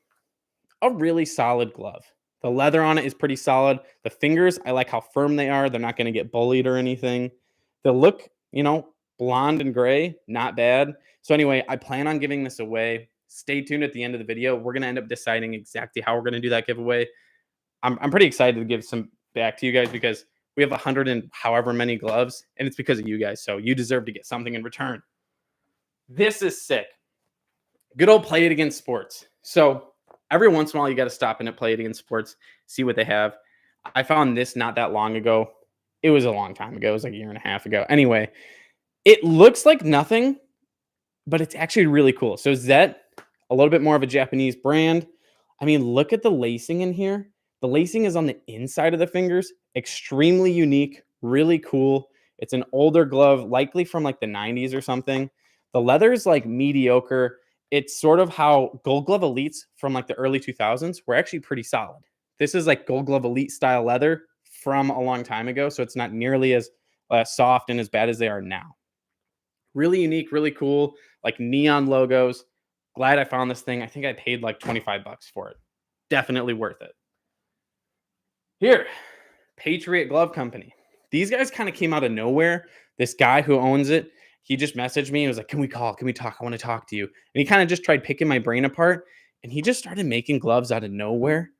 Speaker 1: a really solid glove The leather on it is pretty solid. The fingers, I like how firm they are. They're not going to get bullied or anything. The look, blonde and gray, not bad. So anyway, I plan on giving this away. Stay tuned at the end of the video. We're going to end up deciding exactly how we're going to do that giveaway. I'm pretty excited to give some back to you guys because we have 100 and however many gloves, and it's because of you guys. So you deserve to get something in return. This is sick. Good old Play It Again Sports. So every once in a while, you got to stop in at Play It Again Sports, see what they have. I found this not that long ago. It was a long time ago. It was like a year and a half ago. Anyway, it looks like nothing, but it's actually really cool. So Zet, a little bit more of a Japanese brand. I mean, look at the lacing in here. The lacing is on the inside of the fingers. Extremely unique, really cool. It's an older glove, likely from like the 90s or something. The leather is like mediocre. It's sort of how Gold Glove Elites from like the early 2000s were actually pretty solid. This is like Gold Glove Elite style leather from a long time ago, so it's not nearly as soft and as bad as they are now. Really unique, really cool, like neon logos. Glad I found this thing. I think I paid like 25 bucks for it. Definitely worth it. Here, Patriot Glove Company. These guys kind of came out of nowhere. This guy who owns it, he just messaged me and was like, can we call? Can we talk? I want to talk to you. And he kind of just tried picking my brain apart, and he just started making gloves out of nowhere.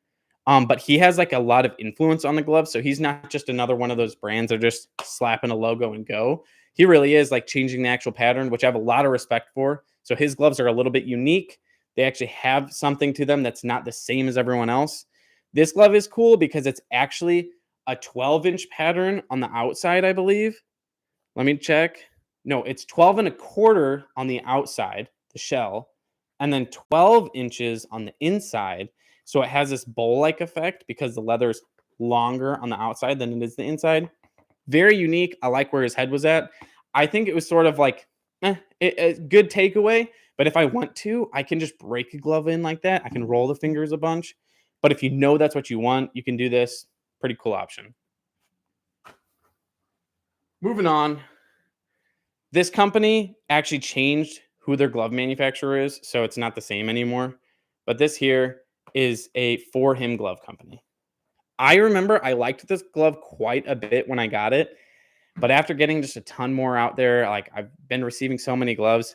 Speaker 1: But he has like a lot of influence on the gloves. So he's not just another one of those brands that are just slapping a logo and go. He really is like changing the actual pattern, which I have a lot of respect for. So his gloves are a little bit unique. They actually have something to them that's not the same as everyone else. This glove is cool because it's actually a 12-inch pattern on the outside, I believe. Let me check. No, it's 12 and a quarter on the outside, the shell, and then 12 inches on the inside. So it has this bowl-like effect because the leather is longer on the outside than it is the inside. Very unique. I like where his head was at. I think it was sort of like a good takeaway, but if I want to, I can just break a glove in like that. I can roll the fingers a bunch. But if you know that's what you want, you can do this. Pretty cool option. Moving on. This company actually changed who their glove manufacturer is, so it's not the same anymore. But this here is a For Him glove company. I remember I liked this glove quite a bit when I got it, but after getting just a ton more out there, like I've been receiving so many gloves,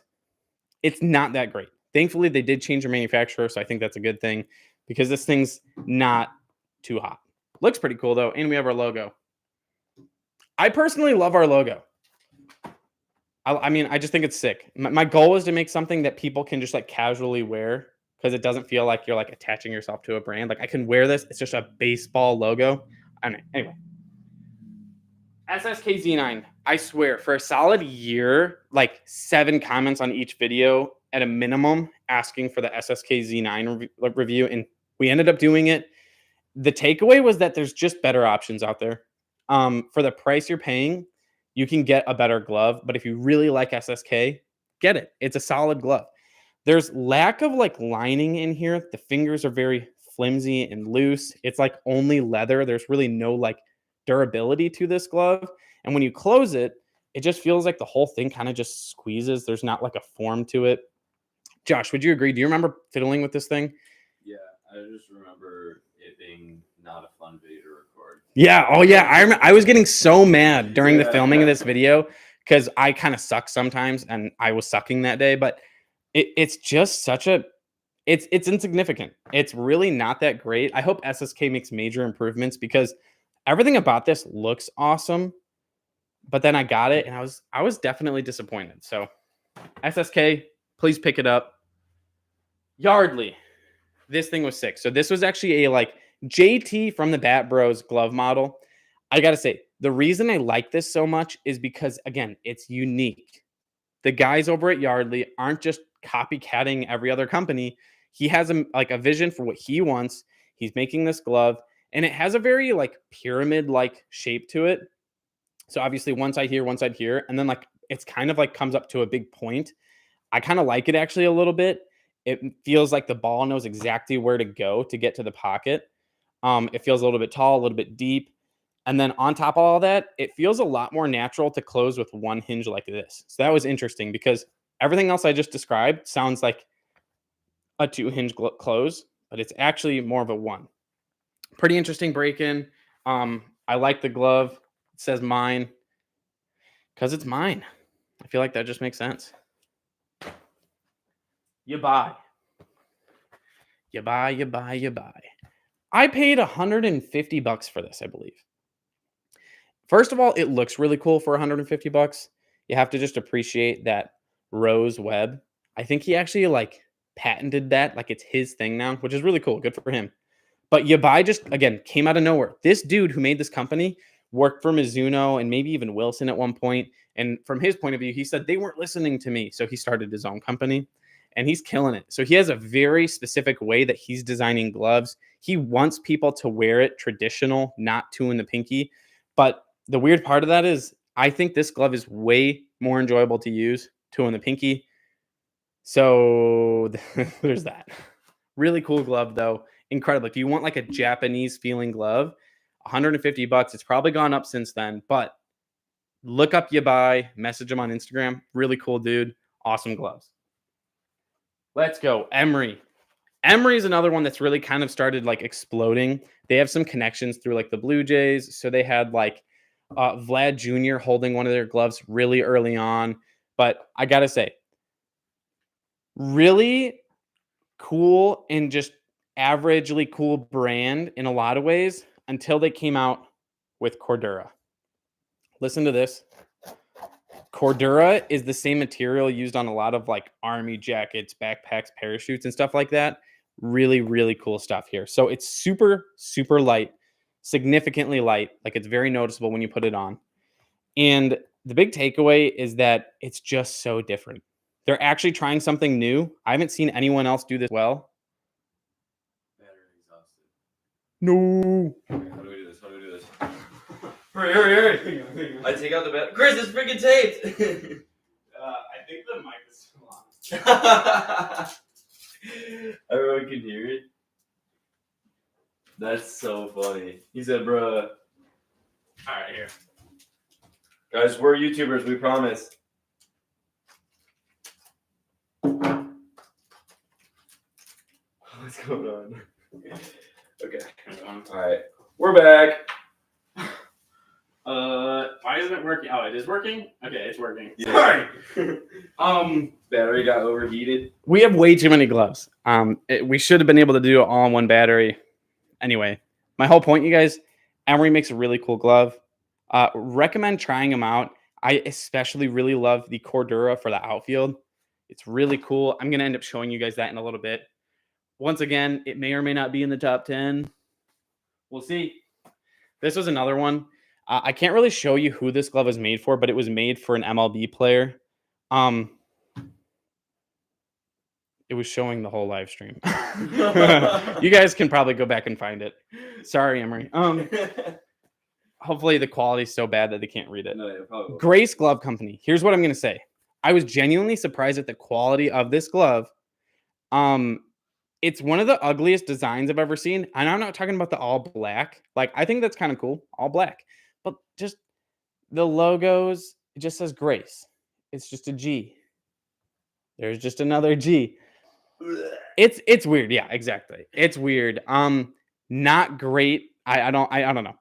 Speaker 1: it's not that great. Thankfully, they did change their manufacturer, so I think that's a good thing because this thing's not too hot. Looks pretty cool though, and we have our logo. I personally love our logo. I mean, I just think it's sick. My goal is to make something that people can just like casually wear because it doesn't feel like you're like attaching yourself to a brand. Like I can wear this. It's just a baseball logo. I mean, anyway. SSK Z9. I swear, for a solid year, like 7 comments on each video at a minimum asking for the SSK Z9 review. And we ended up doing it. The takeaway was that there's just better options out there. For the price you're paying, you can get a better glove, but if you really like SSK, get it. It's a solid glove. There's lack of like lining in here. The fingers are very flimsy and loose. It's like only leather. There's really no like durability to this glove. And when you close it, it just feels like the whole thing kind of just squeezes. There's not like a form to it. Josh, would you agree? Do you remember fiddling with this thing?
Speaker 2: Yeah, I just remember it being not a fun video to record.
Speaker 1: Yeah. Oh, yeah. I was getting so mad during the filming of this video because I kind of suck sometimes, and I was sucking that day. But it's just such a it's insignificant. It's really not that great. I hope SSK makes major improvements because everything about this looks awesome. But then I got it, and I was definitely disappointed. So SSK, please pick it up. Yardley. This thing was sick. So this was actually a like JT from the Bat Bros glove model. I got to say, the reason I like this so much is because, again, it's unique. The guys over at Yardley aren't just copycatting every other company. He has a vision for what he wants. He's making this glove, and it has a very like pyramid-like shape to it. So obviously one side here, and then like it's kind of like comes up to a big point. I kind of like it actually a little bit. It feels like the ball knows exactly where to go to get to the pocket. It feels a little bit tall, a little bit deep. And then on top of all that, it feels a lot more natural to close with one hinge like this. So that was interesting because everything else I just described sounds like a 2-hinge close, but it's actually more of a 1. Pretty interesting break-in. I like the glove. It says mine because it's mine. I feel like that just makes sense. You buy. You buy, you buy, you buy. I paid $150 for this, I believe. First of all, it looks really cool for $150. You have to just appreciate that rose web. I think he actually like patented that, like it's his thing now, which is really cool. Good for him. But Yabai just again came out of nowhere. This dude who made this company worked for Mizuno and maybe even Wilson at one point. And from his point of view, he said they weren't listening to me. So he started his own company and he's killing it. So he has a very specific way that he's designing gloves. He wants people to wear it traditional, not two in the pinky. But the weird part of that is I think this glove is way more enjoyable to use, two in the pinky. So there's that. Really cool glove though. Incredible. If you want like a Japanese feeling glove, $150. It's probably gone up since then, but look up Yabai, message him on Instagram. Really cool dude. Awesome gloves. Let's go. Emery. Emery is another one that's really kind of started like exploding. They have some connections through like the Blue Jays. So they had like Vlad Jr. holding one of their gloves really early on. But I got to say, really cool and just averagely cool brand in a lot of ways until they came out with Cordura. Listen to this. Cordura is the same material used on a lot of like army jackets, backpacks, parachutes, and stuff like that. Really, really cool stuff here. So it's super, super light, significantly light. Like it's very noticeable when you put it on. And the big takeaway is that it's just so different. They're actually trying something new. I haven't seen anyone else do this well.
Speaker 2: Battery exhausted.
Speaker 1: No.
Speaker 2: Okay, how do we do this? How do we do this? Hurry. I take out the bat. Chris, it's freaking taped!
Speaker 1: I think the mic is still on.
Speaker 2: Everyone can hear it. That's so funny. He said, bruh.
Speaker 1: All right, here.
Speaker 2: Guys, we're YouTubers, we promise. What's going on? Okay. Alright. We're back.
Speaker 1: Why isn't it working? Oh, it is working? Okay, it's working.
Speaker 2: Yeah.
Speaker 1: Sorry.
Speaker 2: Battery got overheated.
Speaker 1: We have way too many gloves. We should have been able to do it all on one battery. Anyway, my whole point, you guys, Emery makes a really cool glove. Recommend trying them out. I especially really love the Cordura for the outfield. It's really cool. I'm going to end up showing you guys that in a little bit. Once again, it may or may not be in the top 10. We'll see. This was another one. I can't really show you who this glove is made for, but it was made for an MLB player. It was showing the whole live stream. You guys can probably go back and find it. Sorry, Emery. Hopefully the quality is so bad that they can't read it.
Speaker 2: No, yeah, probably.
Speaker 1: Grace Glove Company. Here's what I'm going to say. I was genuinely surprised at the quality of this glove. It's one of the ugliest designs I've ever seen. And I'm not talking about the all black. Like, I think that's kind of cool. All black. But just the logos, it just says Grace. It's just a G. There's just another G. It's weird. Yeah, exactly. It's weird. Not great. I don't know.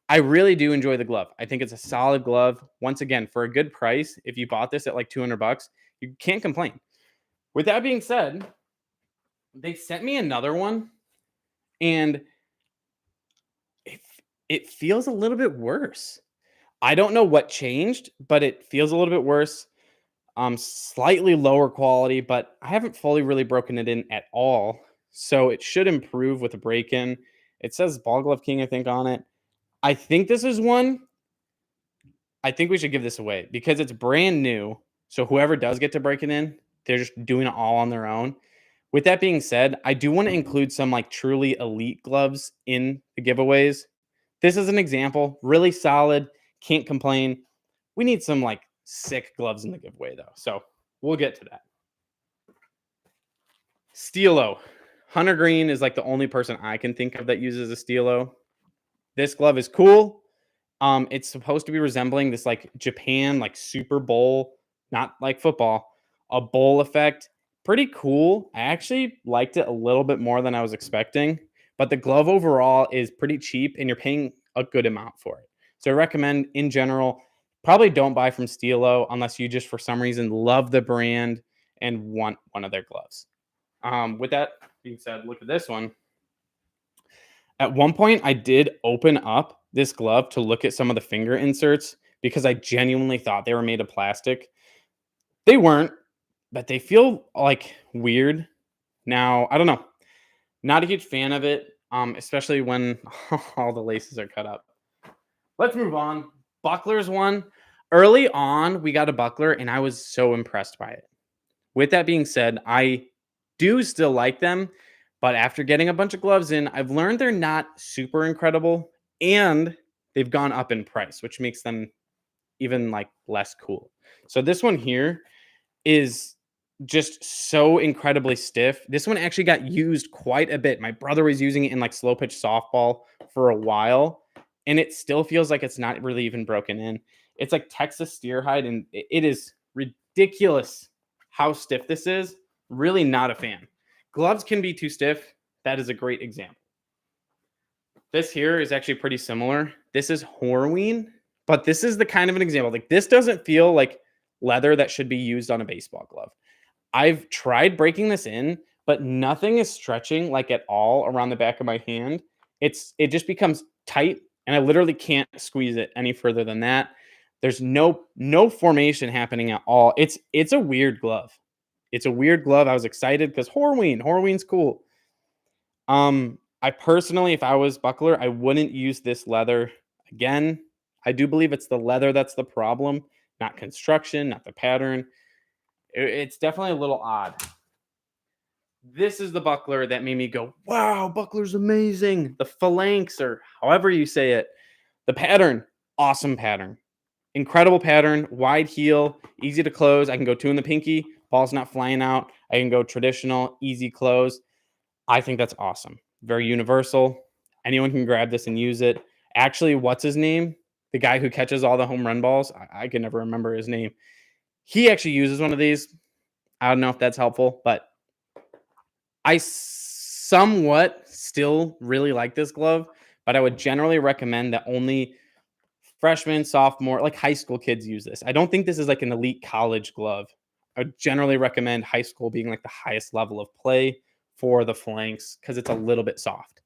Speaker 1: I really do enjoy the glove. I think it's a solid glove. Once again, for a good price, if you bought this at like $200, you can't complain. With that being said, they sent me another one, and it feels a little bit worse. I don't know what changed, but it feels a little bit worse. Slightly lower quality, but I haven't fully really broken it in at all. So it should improve with a break-in. It says Ball Glove King, I think, on it. I think this is one. I think we should give this away because it's brand new. So whoever does get to break it in, they're just doing it all on their own. With that being said, I do want to include some like truly elite gloves in the giveaways. This is an example, really solid, can't complain. We need some like sick gloves in the giveaway though. So we'll get to that. Steelo. Hunter Green is like the only person I can think of that uses a Steelo. This glove is cool. It's supposed to be resembling this like Japan, like Super Bowl, not like football, a bowl effect. Pretty cool. I actually liked it a little bit more than I was expecting, but the glove overall is pretty cheap and you're paying a good amount for it. So I recommend in general, probably don't buy from Steelo unless you just for some reason love the brand and want one of their gloves. With that being said, look at this one. At one point, I did open up this glove to look at some of the finger inserts because I genuinely thought they were made of plastic. They weren't, but they feel like weird. Now, I don't know. Not a huge fan of it, especially when all the laces are cut up. Let's move on. Buckler's one. Early on, we got a buckler, and I was so impressed by it. With that being said, I do still like them, but after getting a bunch of gloves in, I've learned they're not super incredible, and they've gone up in price, which makes them even like less cool. So this one here is just so incredibly stiff. This one actually got used quite a bit. My brother was using it in like slow pitch softball for a while, and it still feels like it's not really even broken in. It's like Texas steer hide, and it is ridiculous how stiff this is. Really not a fan. Gloves can be too stiff. That is a great example. This here is actually pretty similar. This is Horween, but this is the kind of an example. Like this doesn't feel like leather that should be used on a baseball glove. I've tried breaking this in, but nothing is stretching like at all around the back of my hand. It just becomes tight, and I literally can't squeeze it any further than that. There's no formation happening at all. It's a weird glove. It's a weird glove. I was excited because Horween's cool. I personally, if I was Buckler, I wouldn't use this leather again. I do believe it's the leather that's the problem, not construction, not the pattern. It's definitely a little odd. This is the buckler that made me go, wow, buckler's amazing. The phalanx, or however you say it. The pattern, awesome pattern. Incredible pattern, wide heel, easy to close. I can go 2 in the pinky, ball's not flying out. I can go traditional, easy close. I think that's awesome. Very universal. Anyone can grab this and use it. Actually, what's his name? The guy who catches all the home run balls. I can never remember his name. He actually uses one of these. I don't know if that's helpful, but I somewhat still really like this glove, but I would generally recommend that only freshmen, sophomore, like high school kids use this. I don't think this is like an elite college glove. I would generally recommend high school being like the highest level of play for the phalanx because it's a little bit soft.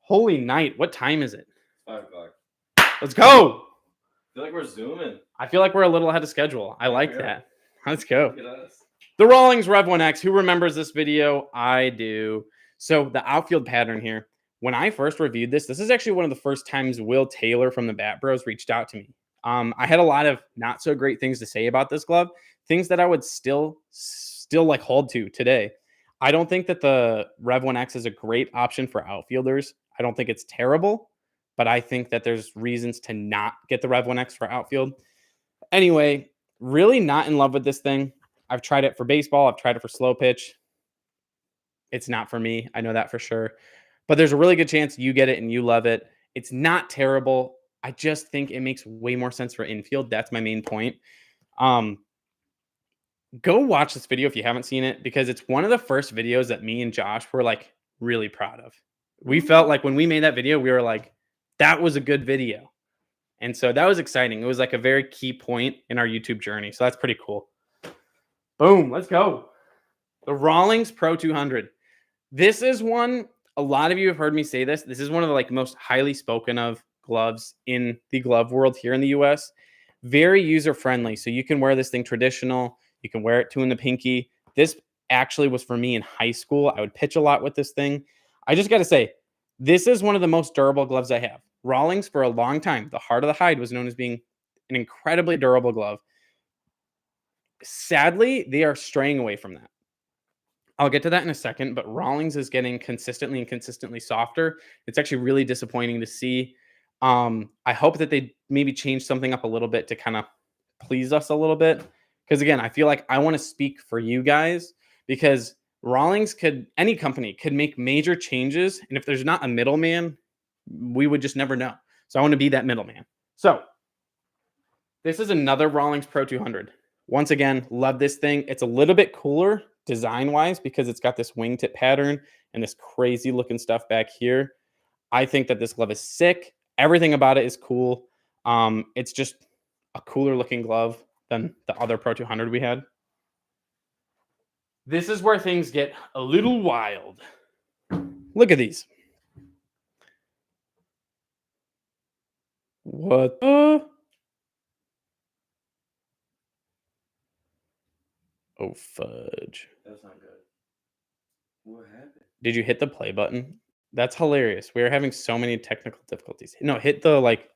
Speaker 1: Holy night, what time is it?
Speaker 2: 5 o'clock.
Speaker 1: Let's go.
Speaker 2: I feel like we're zooming.
Speaker 1: I feel like we're a little ahead of schedule. I like that. Let's go.
Speaker 2: Look at us.
Speaker 1: The Rawlings Rev 1X. Who remembers this video? I do. So the outfield pattern here. When I first reviewed this is actually one of the first times Will Taylor from the Bat Bros reached out to me. I had a lot of not so great things to say about this glove, things that I would still like hold to today. I don't think that the Rev 1X is a great option for outfielders. I don't think it's terrible, but I think that there's reasons to not get the Rev 1X for outfield. Anyway, really not in love with this thing. I've tried it for baseball. I've tried it for slow pitch. It's not for me. I know that for sure. But there's a really good chance you get it and you love it. It's not terrible. I just think it makes way more sense for infield. That's my main point. Go watch this video if you haven't seen it, because it's one of the first videos that me and Josh were like really proud of. We felt like when we made that video, we were like, that was a good video. And so that was exciting. It was like a very key point in our YouTube journey. So that's pretty cool. Boom. Let's go. The Rawlings Pro 200. This is one, a lot of you have heard me say this. This is one of the like most highly spoken of gloves in the glove world here in the US. Very user-friendly. So you can wear this thing traditional. You can wear it 2 in the pinky. This actually was for me in high school. I would pitch a lot with this thing. I just got to say, this is one of the most durable gloves I have. Rawlings, for a long time, the heart of the hide was known as being an incredibly durable glove. Sadly, they are straying away from that. I'll get to that in a second, but Rawlings is getting consistently softer. It's actually really disappointing to see. I hope that they maybe change something up a little bit to kind of please us a little bit. Because again, I feel like I want to speak for you guys, because Rawlings any company could make major changes. And if there's not a middleman, we would just never know. So I want to be that middleman. So this is another Rawlings Pro 200. Once again, love this thing. It's a little bit cooler design-wise because it's got this wingtip pattern and this crazy looking stuff back here. I think that this glove is sick. Everything about it is cool. It's just a cooler looking glove than the other Pro 200 we had. This is where things get a little wild. Look at these. What the? Oh, fudge.
Speaker 2: That's not good. What happened?
Speaker 1: Did you hit the play button? That's hilarious. We are having so many technical difficulties. No, hit the like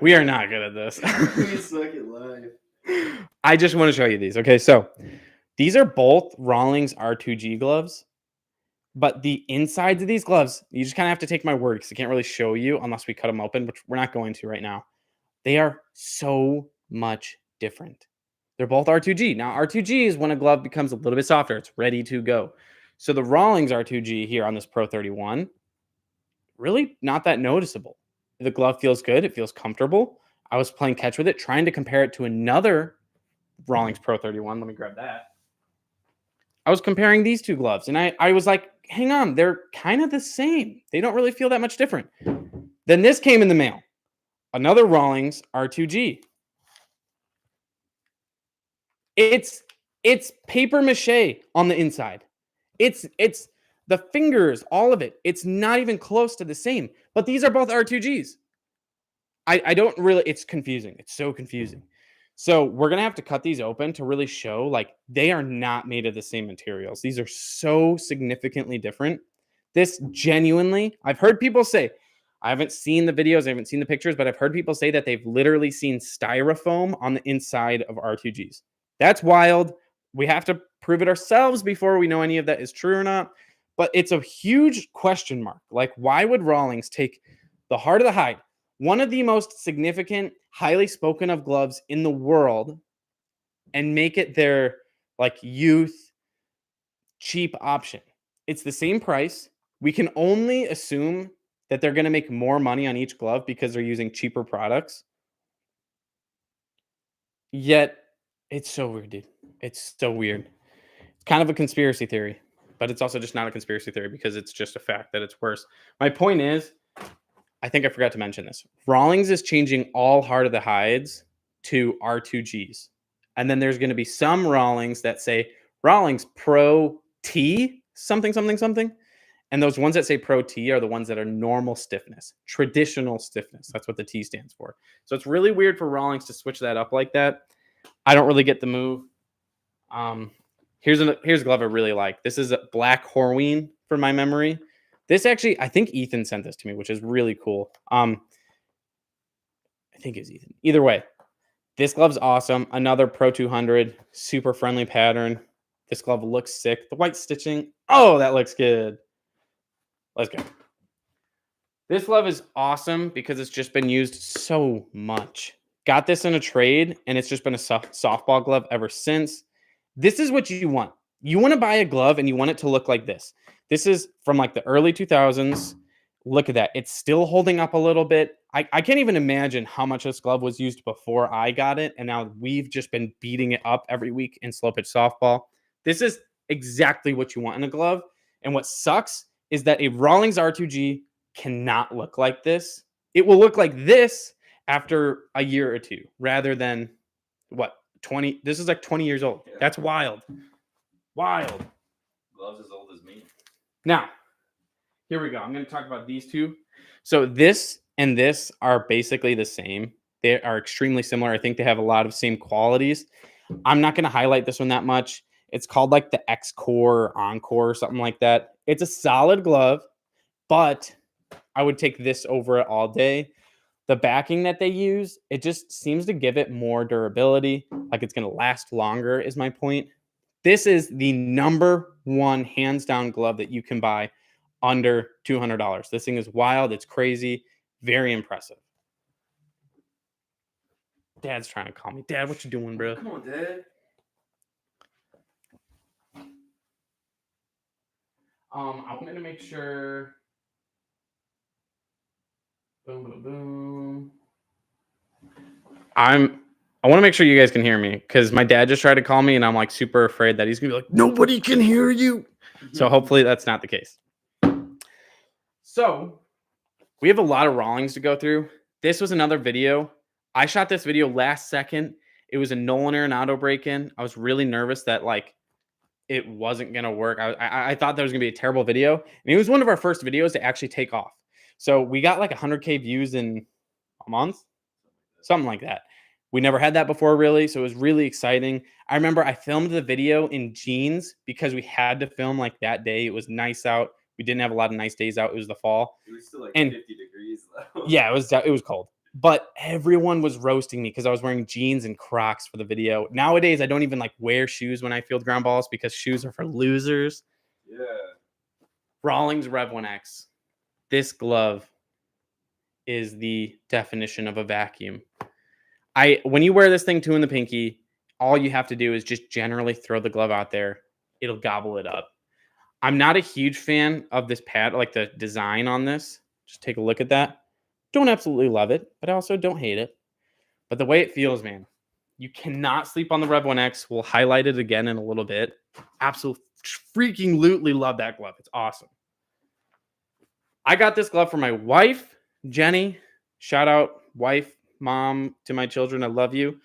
Speaker 1: we are not good at this.
Speaker 2: We suck at life.
Speaker 1: I just want to show you these. Okay, so these are both Rawlings R2G gloves, but the insides of these gloves, you just kind of have to take my word because I can't really show you unless we cut them open, which we're not going to right now. They are so much different. They're both R2G. Now, R2G is when a glove becomes a little bit softer. It's ready to go. So the Rawlings R2G here on this Pro 31, really not that noticeable. The glove feels good. It feels comfortable. I was playing catch with it, trying to compare it to another Rawlings Pro 31. Let me grab that. I was comparing these two gloves, and I was like, hang on, they're kind of the same. They don't really feel that much different. Then this came in the mail. Another Rawlings R2G. It's paper mache on the inside. It's the fingers, all of it. It's not even close to the same. But these are both R2Gs. I don't really, it's confusing. It's so confusing. So we're going to have to cut these open to really show like they are not made of the same materials. These are so significantly different. This genuinely, I've heard people say, I haven't seen the videos, I haven't seen the pictures, but I've heard people say that they've literally seen styrofoam on the inside of R2Gs. That's wild. We have to prove it ourselves before we know any of that is true or not. But it's a huge question mark. Like, why would Rawlings take the heart of the hide, one of the most significant, highly spoken of gloves in the world, and make it their like youth cheap option? It's the same price. We can only assume that they're going to make more money on each glove because they're using cheaper products. Yet, it's so weird, dude. It's so weird. It's kind of a conspiracy theory, but it's also just not a conspiracy theory because it's just a fact that it's worse. My point is, I think I forgot to mention this. Rawlings is changing all Heart of the Hides to R2Gs. And then there's going to be some Rawlings that say Rawlings Pro T something, something, something. And those ones that say Pro T are the ones that are normal stiffness, traditional stiffness. That's what the T stands for. So it's really weird for Rawlings to switch that up like that. I don't really get the move. Here's a glove I really like. This is a black Horween from my memory. This actually, I think Ethan sent this to me, which is really cool. I think it's Ethan. Either way, this glove's awesome. Another Pro 200, super friendly pattern. This glove looks sick. The white stitching, oh, that looks good. Let's go. This glove is awesome because it's just been used so much. Got this in a trade, and it's just been a softball glove ever since. This is what you want. You want to buy a glove, and you want it to look like this. This is from like the early 2000s. Look at that. It's still holding up a little bit. I can't even imagine how much this glove was used before I got it, and now we've just been beating it up every week in slow pitch softball. This is exactly what you want in a glove, and what sucks is that a Rawlings R2G cannot look like this. It will look like this after a year or two, rather than what, 20? This is like 20 years old.
Speaker 2: Yeah.
Speaker 1: That's wild. Wild.
Speaker 2: Gloves as old as me.
Speaker 1: Now, here we go. I'm going to talk about these two. So this and this are basically the same. They are extremely similar. I think they have a lot of same qualities. I'm not going to highlight this one that much. It's called like the X-Core or Encore or something like that. It's a solid glove, but I would take this over it all day. The backing that they use, it just seems to give it more durability. Like it's going to last longer is my point. This is the number one hands down glove that you can buy under $200. This thing is wild. It's crazy. Very impressive. Dad's trying to call me. Dad, what you doing, bro?
Speaker 2: Come on, Dad.
Speaker 1: I wanted to make sure. Boom, boom, boom. I want to make sure you guys can hear me because my dad just tried to call me and I'm like super afraid that he's gonna be like, nobody can hear you. So hopefully that's not the case. So we have a lot of Rawlings to go through. This was another video. I shot this video last second. It was a Nolan Arenado break-in. I was really nervous that like it wasn't gonna work. I thought that was gonna be a terrible video, and it was one of our first videos to actually take off. So we got like 100K views in a month, something like that. We never had that before, really, so it was really exciting. I remember I filmed the video in jeans because we had to film like that day. It was nice out. We didn't have a lot of nice days out. It was the fall.
Speaker 2: It was still like
Speaker 1: And
Speaker 2: 50 degrees though.
Speaker 1: yeah, it was cold. But everyone was roasting me because I was wearing jeans and Crocs for the video. Nowadays, I don't even like wear shoes when I field ground balls because shoes are for losers.
Speaker 2: Yeah.
Speaker 1: Rawlings Rev 1X. This glove is the definition of a vacuum. When you wear this thing too in the pinky, all you have to do is just generally throw the glove out there. It'll gobble it up. I'm not a huge fan of this pad, like the design on this. Just take a look at that. Don't absolutely love it, but I also don't hate it. But the way it feels, man, you cannot sleep on the Rev 1X. We'll highlight it again in a little bit. Absolutely freaking lootly love that glove. It's awesome. I got this glove for my wife, Jenny. Shout out, wife, mom, to my children. I love you.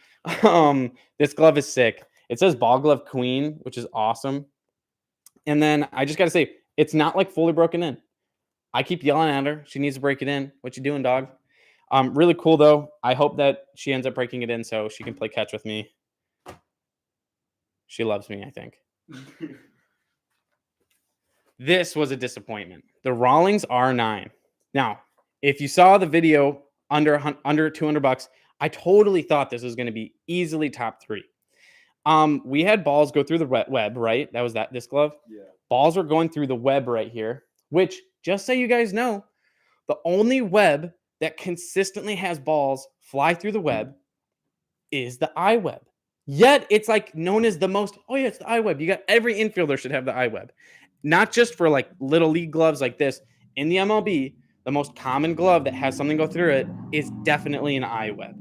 Speaker 1: This glove is sick. It says Ball Glove Queen, which is awesome. And then I just got to say, it's not like fully broken in. I keep yelling at her. She needs to break it in. What you doing, dog? Really cool, though. I hope that she ends up breaking it in so she can play catch with me. She loves me, I think. This was a disappointment. The Rawlings R9. Now, if you saw the video under $200, I totally thought this was going to be easily top 3. We had balls go through the web, right? That was this glove.
Speaker 2: Yeah.
Speaker 1: Balls were going through the web right here, which, just so you guys know, the only web that consistently has balls fly through the web is the iWeb. Yet it's like known as the most, oh yeah, it's the iWeb. You got every infielder should have the iWeb. Not just for like little league gloves like this. In the MLB, the most common glove that has something go through it is definitely an iWeb.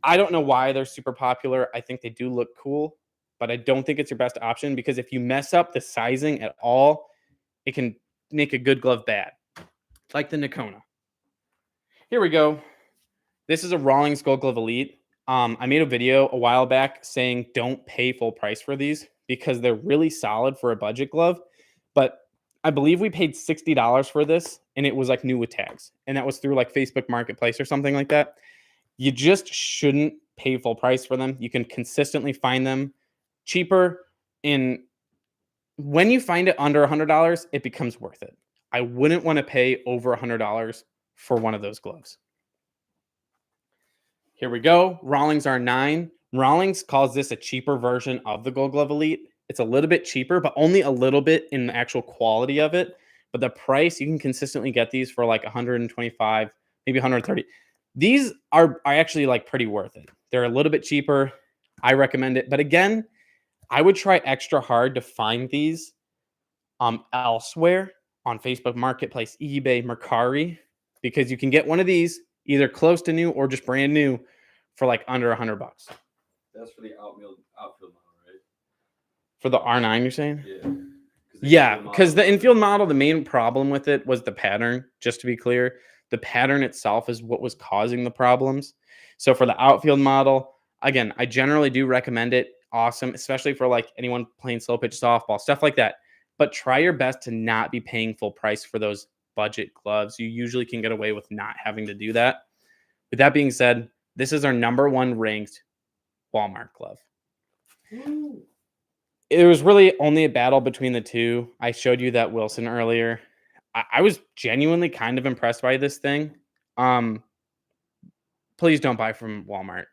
Speaker 1: I don't know why they're super popular. I think they do look cool, but I don't think it's your best option because if you mess up the sizing at all, it can make a good glove bad. Like the Nokona. Here we go. This is a Rawlings Gold Glove Elite. I made a video a while back saying don't pay full price for these because they're really solid for a budget glove. But I believe we paid $60 for this, and it was like new with tags. And that was through like Facebook Marketplace or something like that. You just shouldn't pay full price for them. You can consistently find them cheaper. And when you find it under $100, it becomes worth it. I wouldn't want to pay over $100 for one of those gloves. Here we go. Rawlings R9. Rawlings calls this a cheaper version of the Gold Glove Elite. It's a little bit cheaper, but only a little bit in the actual quality of it. But the price, you can consistently get these for like 125, maybe 130. These are actually like pretty worth it. They're a little bit cheaper. I recommend it. But again, I would try extra hard to find these elsewhere on Facebook Marketplace, eBay, Mercari, because you can get one of these either close to new or just brand new for like under $100.
Speaker 2: That's for the outfield model, right?
Speaker 1: For the R9, you're saying?
Speaker 2: Yeah.
Speaker 1: Yeah, because the infield model, the main problem with it was the pattern, just to be clear. The pattern itself is what was causing the problems. So for the outfield model, again, I generally do recommend it. Awesome, especially for like anyone playing slow pitch softball, stuff like that. But try your best to not be paying full price for those budget gloves. You usually can get away with not having to do that. With that being said, this is our #1 ranked Walmart glove.
Speaker 2: Woo.
Speaker 1: It was really only a battle between the two. I showed you that Wilson earlier. I was genuinely kind of impressed by this thing. Please don't buy from Walmart.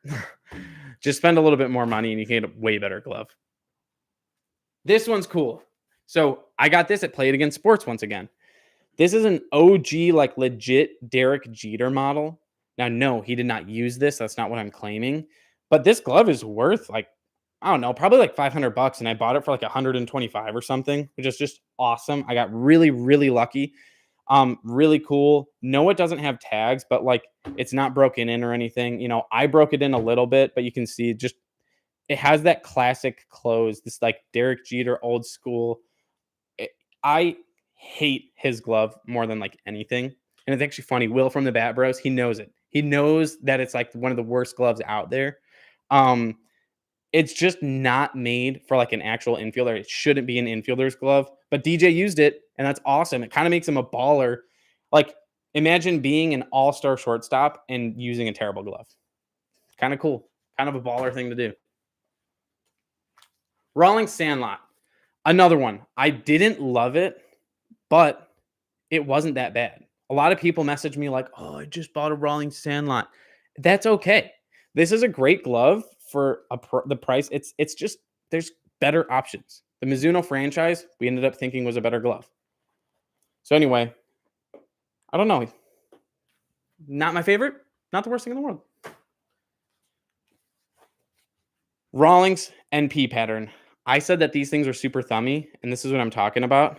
Speaker 1: Just spend a little bit more money and you can get a way better glove. This one's cool. So I got this at Play It Again Sports once again. This is an OG, like legit Derek Jeter model. Now, no, he did not use this. That's not what I'm claiming. But this glove is worth like, I don't know, probably like $500. And I bought it for like 125 or something, which is just awesome. I got really, really lucky. Really cool. No, it doesn't have tags, but like it's not broken in or anything. You know, I broke it in a little bit, but you can see just it has that classic close, this like Derek Jeter old school. It- I hate his glove more than like anything. And it's actually funny. Will from the Bat Bros, he knows it. He knows that it's like one of the worst gloves out there. Um, it's just not made for like an actual infielder. It shouldn't be an infielder's glove, but DJ used it, and that's awesome. It kind of makes him a baller. Like, imagine being an all-star shortstop and using a terrible glove. Kind of cool. Kind of a baller thing to do. Rawlings Sandlot. Another one. I didn't love it, but it wasn't that bad. A lot of people message me like, "Oh, I just bought a Rawlings Sandlot." That's okay. This is a great glove for the price. It's just there's better options. The Mizuno franchise, we ended up thinking was a better glove. So anyway, I don't know. Not my favorite, not the worst thing in the world. Rawlings NP pattern. I said that these things are super thummy, and this is what I'm talking about.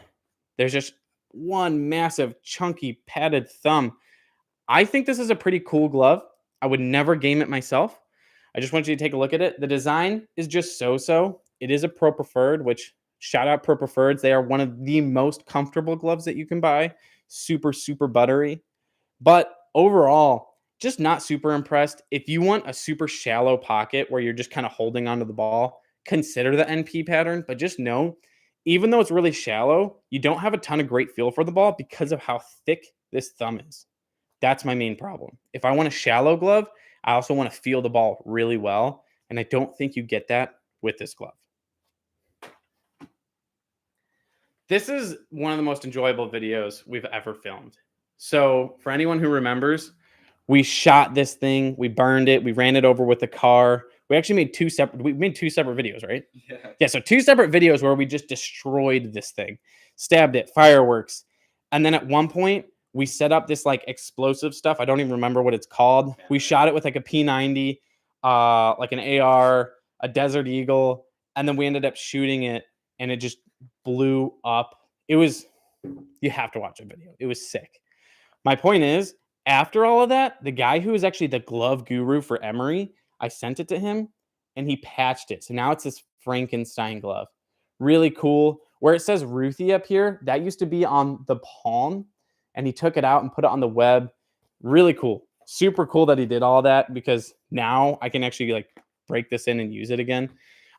Speaker 1: There's just one massive, chunky, padded thumb. I think this is a pretty cool glove. I would never game it myself. I just want you to take a look at it. The design is just so-so. It is a Pro Preferred, which shout out Pro Preferreds. They are one of the most comfortable gloves that you can buy. Super, super buttery. But overall, just not super impressed. If you want a super shallow pocket where you're just kind of holding onto the ball, consider the NP pattern. But just know, even though it's really shallow, you don't have a ton of great feel for the ball because of how thick this thumb is. That's my main problem. If I want a shallow glove, I also want to feel the ball really well. And I don't think you get that with this glove. This is one of the most enjoyable videos we've ever filmed. So for anyone who remembers, we shot this thing, we burned it, we ran it over with a car. We actually made two separate videos, right?
Speaker 2: Yeah.
Speaker 1: Yeah, so two separate videos where we just destroyed this thing, stabbed it, fireworks. And then at one point, we set up this like explosive stuff. I don't even remember what it's called. We shot it with like a P90, like an AR, a Desert Eagle, and then we ended up shooting it and it just blew up. You have to watch a video. It was sick. My point is, after all of that, the guy who is actually the glove guru for Emery, I sent it to him and he patched it. So now it's this Frankenstein glove. Really cool. Where it says Ruthie up here, that used to be on the palm and he took it out and put it on the web. Really cool. Super cool that he did all that because now I can actually like break this in and use it again.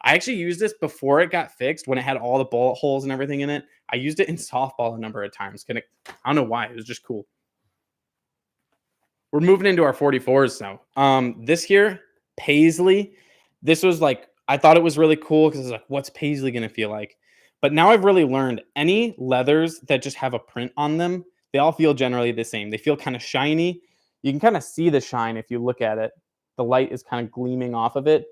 Speaker 1: I actually used this before it got fixed when it had all the bullet holes and everything in it. I used it in softball a number of times. I don't know why. It was just cool. We're moving into our 44s now. This here, Paisley. This was like, I thought it was really cool because it's like, what's Paisley going to feel like? But now I've really learned any leathers that just have a print on them, they all feel generally the same. They feel kind of shiny. You can kind of see the shine if you look at it. The light is kind of gleaming off of it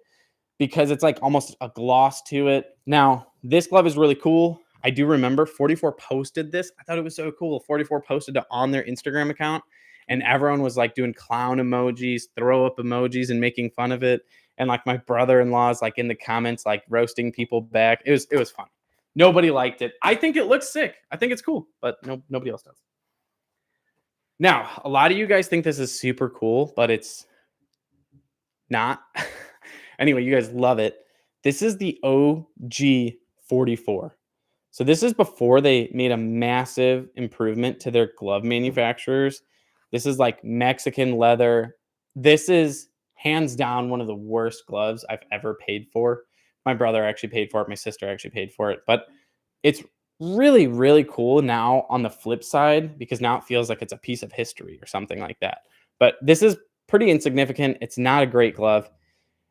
Speaker 1: because it's like almost a gloss to it. Now, this glove is really cool. I do remember 44 posted this. I thought it was so cool. 44 posted it on their Instagram account. And everyone was like doing clown emojis, throw up emojis and making fun of it. And like my brother-in-law is like in the comments, like roasting people back. It was fun. Nobody liked it. I think it looks sick. I think it's cool, but nobody else does. Now, a lot of you guys think this is super cool, but it's not. Anyway, you guys love it. This is the OG 44. So this is before they made a massive improvement to their glove manufacturers. This is like Mexican leather. This is hands down one of the worst gloves I've ever paid for. My brother actually paid for it. My sister actually paid for it. But it's really, really cool now on the flip side because now it feels like it's a piece of history or something like that. But this is pretty insignificant. It's not a great glove.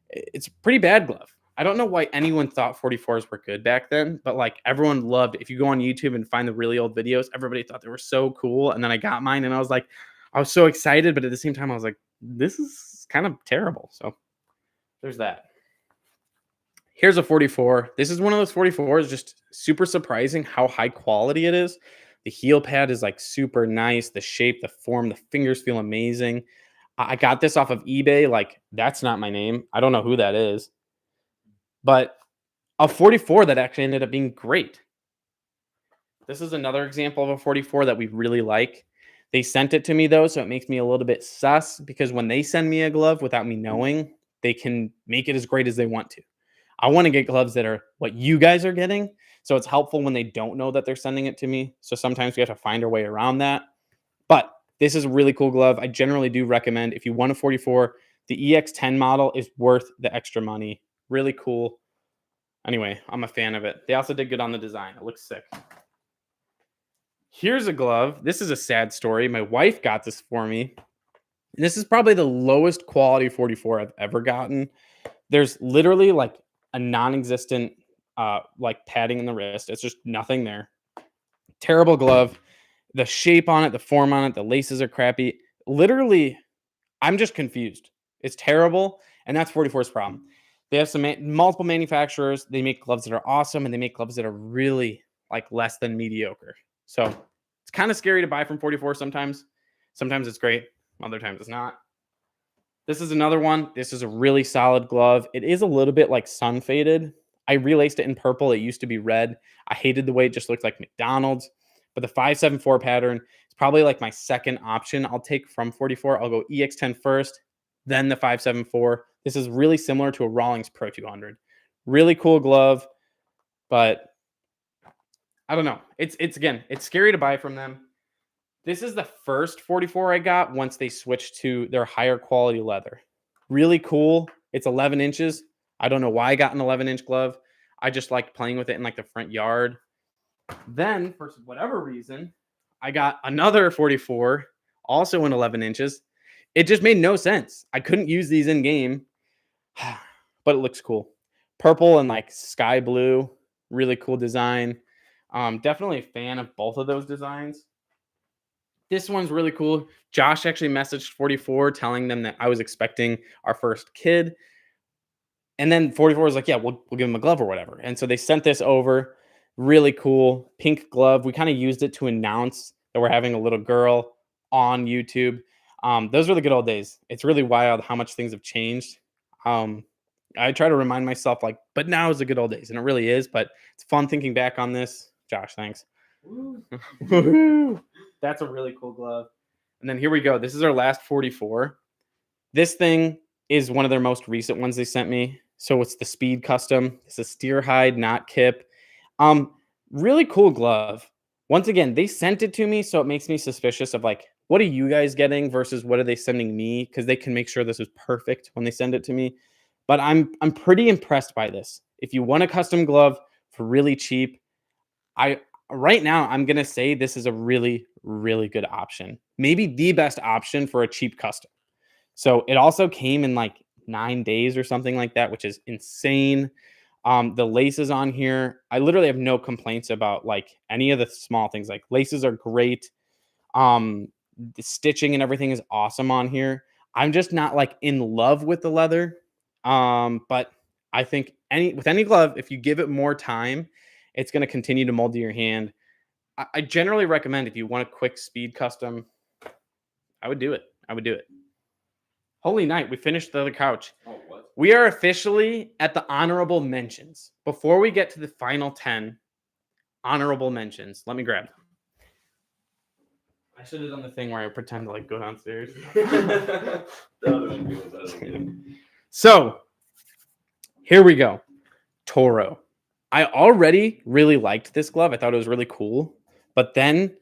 Speaker 1: It's a pretty bad glove. I don't know why anyone thought 44s were good back then, but like everyone loved, if you go on YouTube and find the really old videos, everybody thought they were so cool. And then I got mine and I was so excited, but at the same time, I was like, this is kind of terrible. So there's that. Here's a 44. This is one of those 44s, just super surprising how high quality it is. The heel pad is like super nice. The shape, the form, the fingers feel amazing. I got this off of eBay. Like, that's not my name. I don't know who that is. But a 44 that actually ended up being great. This is another example of a 44 that we really like. They sent it to me though, so it makes me a little bit sus because when they send me a glove without me knowing, they can make it as great as they want to. I want to get gloves that are what you guys are getting. So it's helpful when they don't know that they're sending it to me. So sometimes we have to find our way around that. But this is a really cool glove. I generally do recommend if you want a 44, the EX10 model is worth the extra money. Really cool. Anyway, I'm a fan of it. They also did good on the design. It looks sick. Here's a glove. This is a sad story. My wife got this for me. This is probably the lowest quality 44 I've ever gotten. There's literally like a non-existent like padding in the wrist. It's just nothing there. Terrible glove. The shape on it, the form on it, the laces are crappy. Literally, I'm just confused. It's terrible, and that's 44's problem. They have some multiple manufacturers. They make gloves that are awesome, and they make gloves that are really like less than mediocre. So it's kind of scary to buy from 44 sometimes. Sometimes it's great. Other times it's not. This is another one. This is a really solid glove. It is a little bit like sun faded. I relaced it in purple. It used to be red. I hated the way it just looked like McDonald's. But the 574 pattern is probably like my second option I'll take from 44. I'll go EX10 first, then the 574. This is really similar to a Rawlings Pro 200. Really cool glove, but I don't know. It's again, it's scary to buy from them. This is the first 44 I got once they switched to their higher quality leather. Really cool. It's 11 inches. I don't know why I got an 11-inch glove. I just like playing with it in like the front yard. Then, for whatever reason, I got another 44, also in 11 inches. It just made no sense. I couldn't use these in game, but it looks cool. Purple and like sky blue. Really cool design. Definitely a fan of both of those designs. This one's really cool. Josh actually messaged 44 telling them that I was expecting our first kid. And then 44 was like, yeah, we'll give him a glove or whatever. And so they sent this over. Really cool. Pink glove. We kind of used it to announce that we're having a little girl on YouTube. Those were the good old days. It's really wild how much things have changed. I try to remind myself, like, but now is the good old days. And it really is. But it's fun thinking back on this. Josh, thanks. That's a really cool glove. And then here we go. This is our last 44. This thing is one of their most recent ones they sent me. So it's the Speed Custom. It's a steer hide, not kip. Really cool glove. Once again, they sent it to me, so it makes me suspicious of like, what are you guys getting versus what are they sending me? Because they can make sure this is perfect when they send it to me. But I'm pretty impressed by this. If you want a custom glove for really cheap, right now I'm gonna say this is a really, really good option. Maybe the best option for a cheap custom. So it also came in like 9 days or something like that, which is insane. The laces on here, I literally have no complaints about like any of the small things. Like laces are great. The stitching and everything is awesome on here. I'm just not like in love with the leather. But I think with any glove, if you give it more time, it's going to continue to mold to your hand. I generally recommend if you want a quick speed custom, I would do it. Holy night, we finished the other couch.
Speaker 2: Oh, what?
Speaker 1: We are officially at the honorable mentions. Before we get to the final 10 honorable mentions, let me grab them. I should have done the thing where I pretend to like go downstairs.
Speaker 2: That would have been good.
Speaker 1: So, here we go. Toro. I already really liked this glove. I thought it was really cool. But then,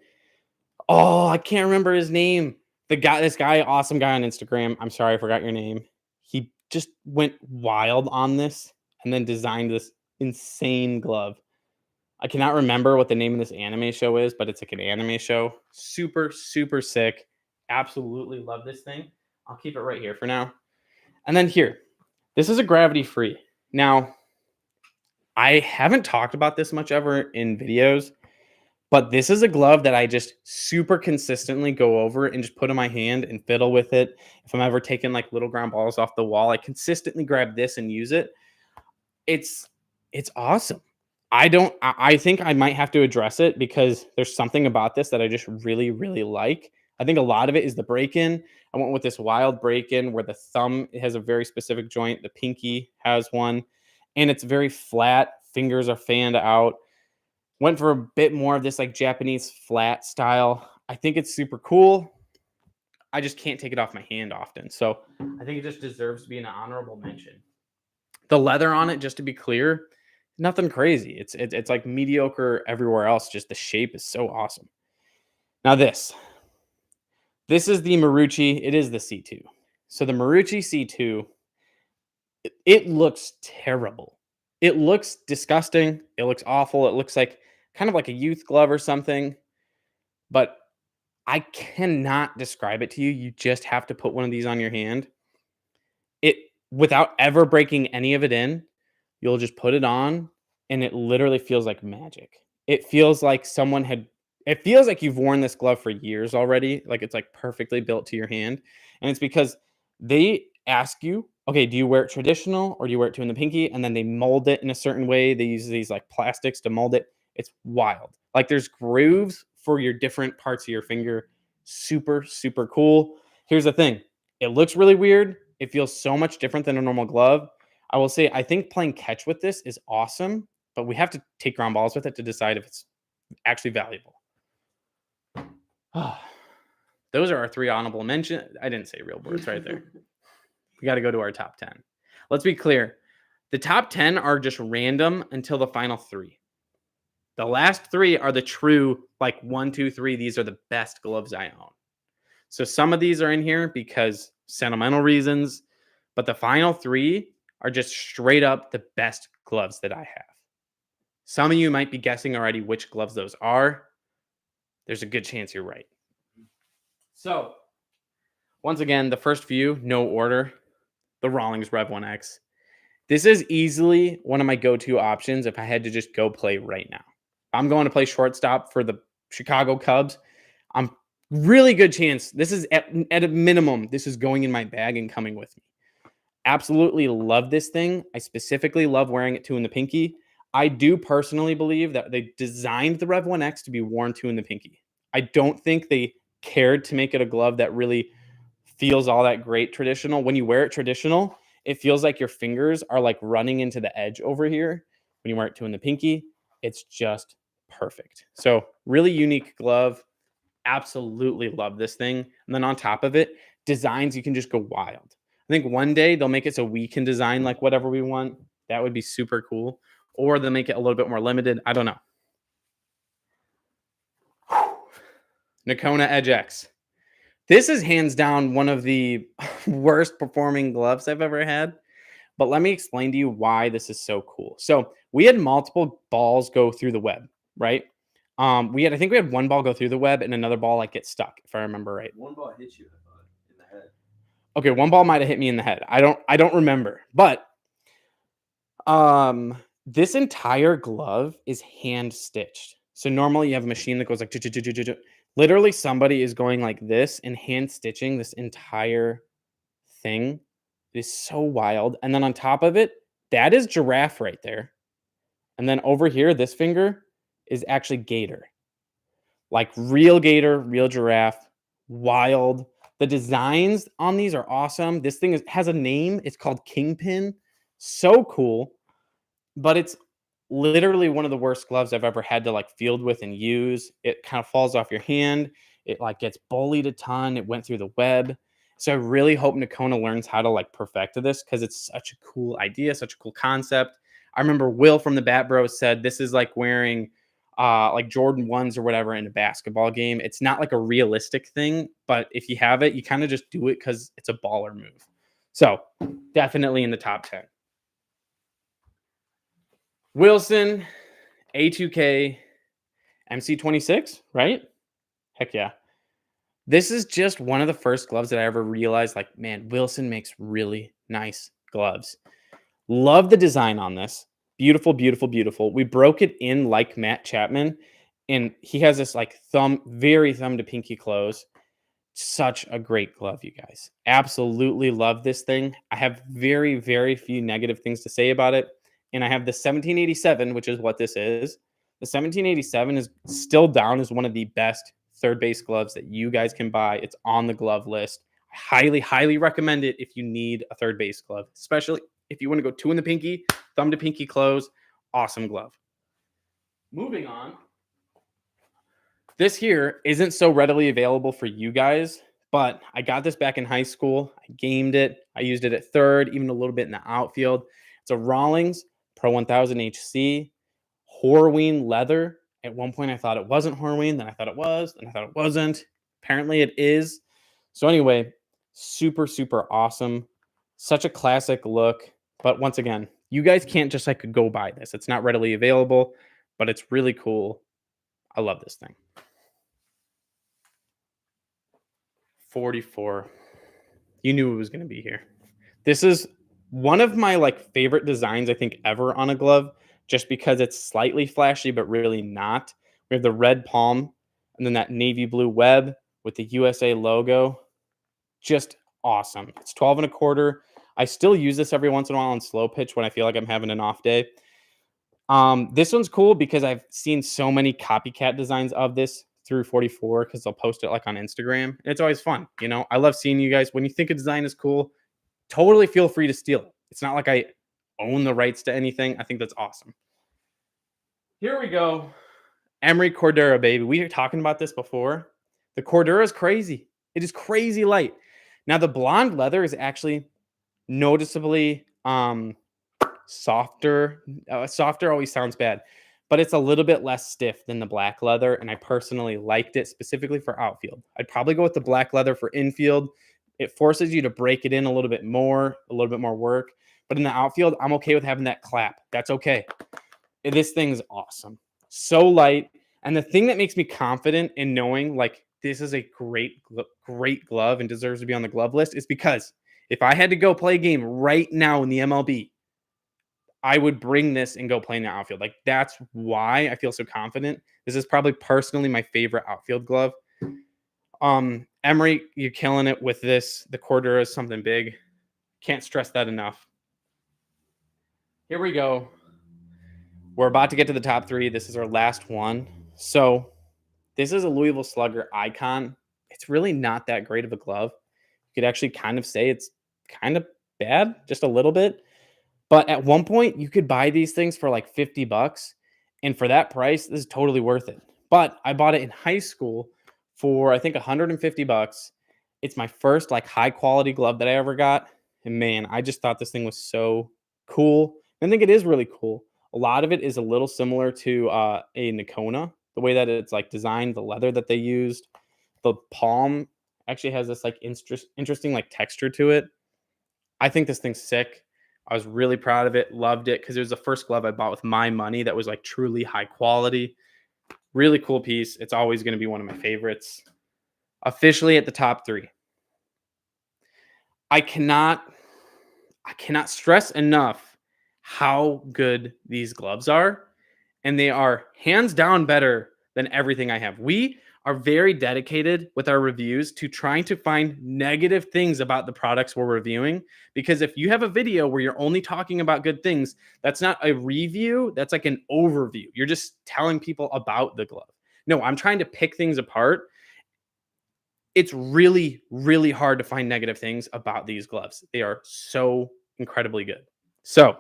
Speaker 1: I can't remember his name. This guy, awesome guy on Instagram. I'm sorry, I forgot your name. He just went wild on this and then designed this insane glove. I cannot remember what the name of this anime show is, but it's like an anime show. Super, super sick. Absolutely love this thing. I'll keep it right here for now. And then here, this is a gravity free. Now, I haven't talked about this much ever in videos, but this is a glove that I just super consistently go over and just put in my hand and fiddle with it. If I'm ever taking like little ground balls off the wall, I consistently grab this and use it. It's awesome. I think I might have to address it because there's something about this that I just really, really like. I think a lot of it is the break-in. I went with this wild break-in where the thumb has a very specific joint. The pinky has one, and it's very flat. Fingers are fanned out. Went for a bit more of this like Japanese flat style. I think it's super cool. I just can't take it off my hand often. So I think it just deserves to be an honorable mention. The leather on it, just to be clear, nothing crazy. It's like mediocre everywhere else. Just the shape is so awesome. Now this is the Marucci. It is the C2. So the Marucci C2, it looks terrible. It looks disgusting. It looks awful. It looks like kind of like a youth glove or something. But I cannot describe it to you. You just have to put one of these on your hand. It without ever breaking any of it in, you'll just put it on and it literally feels like magic. It feels like it feels like you've worn this glove for years already. Like it's like perfectly built to your hand. And it's because they ask you, okay, do you wear it traditional or do you wear it two in the pinky? And then they mold it in a certain way. They use these like plastics to mold it. It's wild. Like there's grooves for your different parts of your finger. Super, super cool. Here's the thing. It looks really weird. It feels so much different than a normal glove. I will say, I think playing catch with this is awesome, but we have to take ground balls with it to decide if it's actually valuable. Those are our 3 honorable mentions. I didn't say real words right there. We got to go to our top 10. Let's be clear. The top 10 are just random until the final 3. The last 3 are the true, like 1, 2, 3. These are the best gloves I own. So some of these are in here because sentimental reasons, but the final 3 are just straight up the best gloves that I have. Some of you might be guessing already which gloves those are. There's a good chance you're right. So, once again, the first few, no order, the Rawlings Rev 1X. This is easily one of my go-to options if I had to just go play right now. I'm going to play shortstop for the Chicago Cubs. I'm really good chance. This is at a minimum, this is going in my bag and coming with me. Absolutely love this thing. I specifically love wearing it 2 in the pinky. I do personally believe that they designed the Rev 1X to be worn 2 in the pinky. I don't think they cared to make it a glove that really feels all that great traditional. When you wear it traditional, it feels like your fingers are like running into the edge over here. When you wear it 2 in the pinky, it's just perfect. So really unique glove. Absolutely love this thing. And then on top of it, designs, you can just go wild. I think one day they'll make it so we can design like whatever we want. That would be super cool. Or they'll make it a little bit more limited. I don't know. Nokona Edge X. This is hands down one of the worst performing gloves I've ever had. But let me explain to you why this is so cool. So we had multiple balls go through the web, right? I think we had one ball go through the web and another ball like get stuck, if I remember right.
Speaker 2: One ball hit you, I thought, in the head.
Speaker 1: Okay, one ball might have hit me in the head. I don't remember. But this entire glove is hand stitched. So normally you have a machine that goes like literally somebody is going like this and hand stitching this entire thing. It is so wild. And then on top of it, that is giraffe right there. And then over here, this finger is actually gator. Like real gator, real giraffe, wild. The designs on these are awesome. This thing has a name. It's called Kingpin. So cool. But it's literally one of the worst gloves I've ever had to like field with and use. It kind of falls off your hand. It like gets bullied a ton. It went through the web. So I really hope Nokona learns how to like perfect this because it's such a cool idea, such a cool concept. I remember Will from the Bat Bros said this is like wearing like Jordan 1s or whatever in a basketball game. It's not like a realistic thing, but if you have it, you kind of just do it because it's a baller move. So definitely in the top 10. Wilson, A2K, MC26, right? Heck yeah. This is just one of the first gloves that I ever realized, like, man, Wilson makes really nice gloves. Love the design on this. Beautiful, beautiful, beautiful. We broke it in like Matt Chapman, and he has this like very thumb to pinky close. Such a great glove, you guys. Absolutely love this thing. I have very, very few negative things to say about it. And I have the 1787, which is what this is. The 1787 is still down as one of the best third base gloves that you guys can buy. It's on the glove list. I highly, highly recommend it if you need a third base glove, especially if you want to go 2 in the pinky, thumb to pinky close. Awesome glove. Moving on. This here isn't so readily available for you guys, but I got this back in high school. I gamed it. I used it at third, even a little bit in the outfield. It's a Rawlings Pro 1000 HC Horween leather. At one point, I thought it wasn't Horween. Then I thought it was. Then I thought it wasn't. Apparently, it is. So anyway, super, super awesome. Such a classic look. But once again, you guys can't just like go buy this. It's not readily available, but it's really cool. I love this thing. 44. You knew it was going to be here. This is one of my like favorite designs I think ever on a glove, just because it's slightly flashy but really not. We have the red palm and then that navy blue web with the USA logo. Just awesome. It's 12 and a quarter. I still use this every once in a while on slow pitch when I feel like I'm having an off day. This one's cool because I've seen so many copycat designs of this through 44 because they'll post it like on Instagram. And it's always fun. You know, I love seeing you guys. When you think a design is cool, totally feel free to steal it. It's not like I own the rights to anything. I think that's awesome. Here we go. Emery Cordura, baby. We were talking about this before. The Cordura is crazy. It is crazy light. Now, the blonde leather is actually noticeably softer. Softer always sounds bad, but it's a little bit less stiff than the black leather, and I personally liked it specifically for outfield. I'd probably go with the black leather for infield. It forces you to break it in a little bit more work, but in the outfield, I'm okay with having that clap. That's okay. This thing's awesome. So light, and the thing that makes me confident in knowing like this is a great glove and deserves to be on the glove list is because if I had to go play a game right now in the MLB, I would bring this and go play in the outfield. Like that's why I feel so confident. This is probably personally my favorite outfield glove. Emery, you're killing it with this. The Cordura is something big. Can't stress that enough. Here we go. We're about to get to the top three. This is our last one. So this is a Louisville Slugger Icon. It's really not that great of a glove. You could actually kind of say it's kind of bad, just a little bit. But at one point, you could buy these things for like $50. And for that price, this is totally worth it. But I bought it in high school for, I think, $150. It's my first like high quality glove that I ever got. And man, I just thought this thing was so cool. I think it is really cool. A lot of it is a little similar to a Nokona, the way that it's like designed, the leather that they used. The palm actually has this like interesting like texture to it. I think this thing's sick. I was really proud of it. Loved it because it was the first glove I bought with my money that was like truly high quality. Really cool piece. It's always going to be one of my favorites. Officially at the top three. I cannot stress enough how good these gloves are. And they are hands down better than everything I have. We are very dedicated with our reviews to trying to find negative things about the products we're reviewing. Because if you have a video where you're only talking about good things, that's not a review. That's like an overview. You're just telling people about the glove. No, I'm trying to pick things apart. It's really, really hard to find negative things about these gloves. They are so incredibly good. So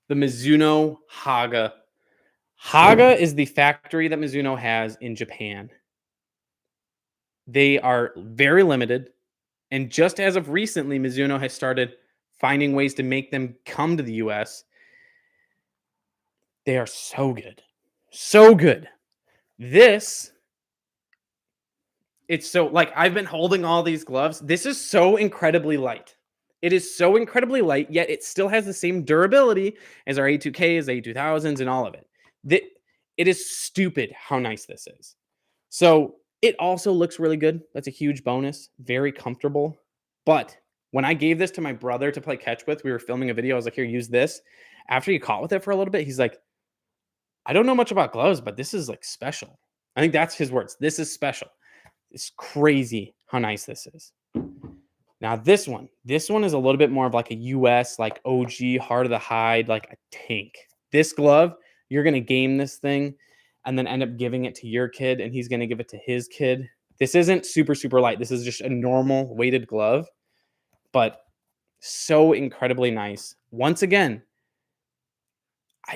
Speaker 1: the Mizuno Haga. Haga is the factory that Mizuno has in Japan. They are very limited. And just as of recently, Mizuno has started finding ways to make them come to the US. They are so good. So good. This, it's so, like, I've been holding all these gloves. This is so incredibly light. It is so incredibly light, yet it still has the same durability as our A2Ks, A2000s, and all of it. It is stupid how nice this is. So it also looks really good. That's a huge bonus. Very comfortable. But when I gave this to my brother to play catch with, we were filming a video. I was like, here, use this. After he caught with it for a little bit, he's like, I don't know much about gloves, but this is like special. I think that's his words. This is special. It's crazy how nice this is. Now this one is a little bit more of like a US, like OG, heart of the hide, like a tank. This glove, you're going to game this thing and then end up giving it to your kid and he's going to give it to his kid. This isn't super, super light. This is just a normal weighted glove, but so incredibly nice. Once again,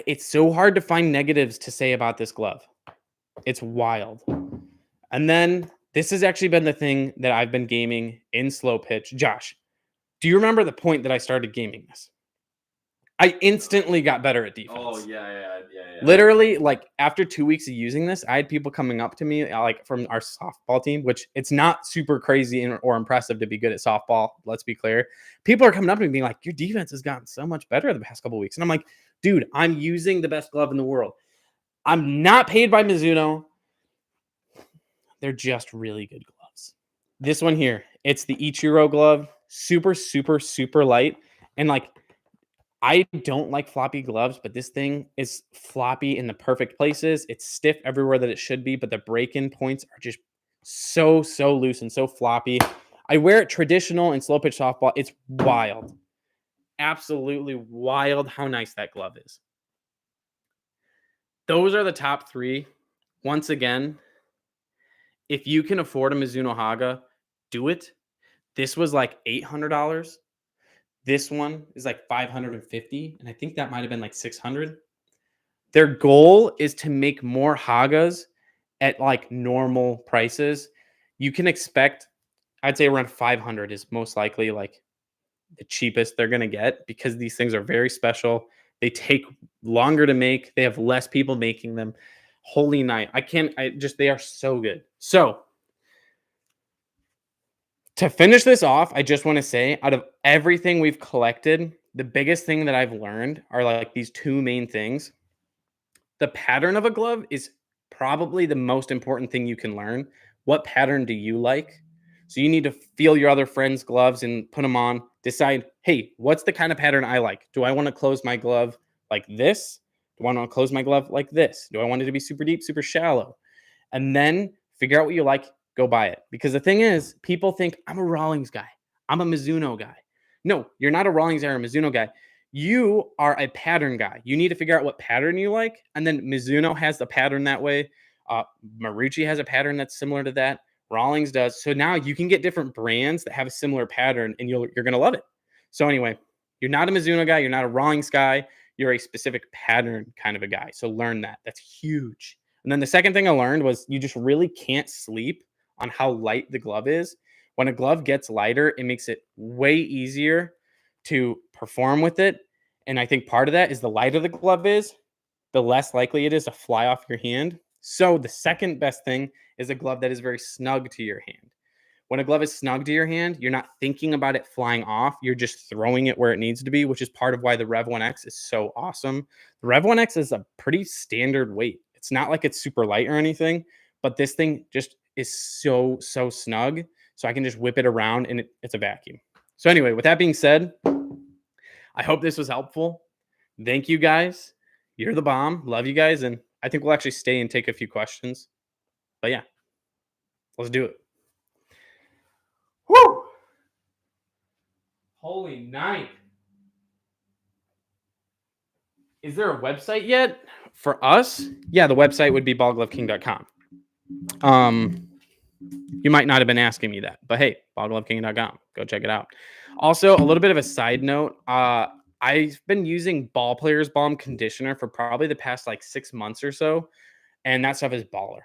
Speaker 1: It's so hard to find negatives to say about this glove. It's wild. And then this has actually been the thing that I've been gaming in slow pitch. Josh, do you remember the point that I started gaming this? I instantly got better at defense.
Speaker 2: Oh yeah.
Speaker 1: Literally, like after 2 weeks of using this, I had people coming up to me like from our softball team, which it's not super crazy or impressive to be good at softball. Let's be clear. People are coming up to me being like, your defense has gotten so much better the past couple of weeks. And I'm like, dude, I'm using the best glove in the world. I'm not paid by Mizuno. They're just really good gloves. This one here, it's the Ichiro glove. Super, super, super light. And like, I don't like floppy gloves, but this thing is floppy in the perfect places. It's stiff everywhere that it should be, but the break-in points are just so loose and so floppy. I wear it traditional and slow pitch softball. It's wild. Absolutely wild how nice that glove is. Those are the top 3. Once again, if you can afford a Mizuno Haga, do it. This was like $800. This one is like $550, and I think that might have been like $600. Their goal is to make more Hagas at like normal prices. You can expect, I'd say around $500 is most likely like the cheapest they're going to get because these things are very special. They take longer to make. They have less people making them. Holy night. They are so good. So to finish this off, I just want to say out of everything we've collected, the biggest thing that I've learned are like these 2 main things. The pattern of a glove is probably the most important thing you can learn. What pattern do you like? So you need to feel your other friends' gloves and put them on. Decide, hey, what's the kind of pattern I like? Do I want to close my glove like this? Do I want to close my glove like this? Do I want it to be super deep, super shallow? And then figure out what you like, go buy it. Because the thing is, people think I'm a Rawlings guy. I'm a Mizuno guy. No, you're not a Rawlings guy or a Mizuno guy. You are a pattern guy. You need to figure out what pattern you like. And then Mizuno has the pattern that way. Marucci has a pattern that's similar to that. Rawlings does. So now you can get different brands that have a similar pattern and you're going to love it. So anyway, you're not a Mizuno guy. You're not a Rawlings guy. You're a specific pattern kind of a guy. So learn that. That's huge. And then the second thing I learned was you just really can't sleep on how light the glove is. When a glove gets lighter, it makes it way easier to perform with it. And I think part of that is the lighter the glove is, the less likely it is to fly off your hand. So the second best thing is a glove that is very snug to your hand. When a glove is snug to your hand, you're not thinking about it flying off. You're just throwing it where it needs to be, which is part of why the Rev 1X is so awesome. The Rev 1X is a pretty standard weight. It's not like it's super light or anything, but this thing just is so snug. So I can just whip it around and it's a vacuum. So anyway, with that being said, I hope this was helpful. Thank you guys. You're the bomb. Love you guys. And I think we'll actually stay and take a few questions. But yeah, let's do it. Woo! Holy night. Is there a website yet for us? Yeah, the website would be ballgloveking.com. You might not have been asking me that, but hey, ballgloveking.com. Go check it out. Also, a little bit of a side note. I've been using Ball Players Balm conditioner for probably the past like 6 months or so, and that stuff is baller.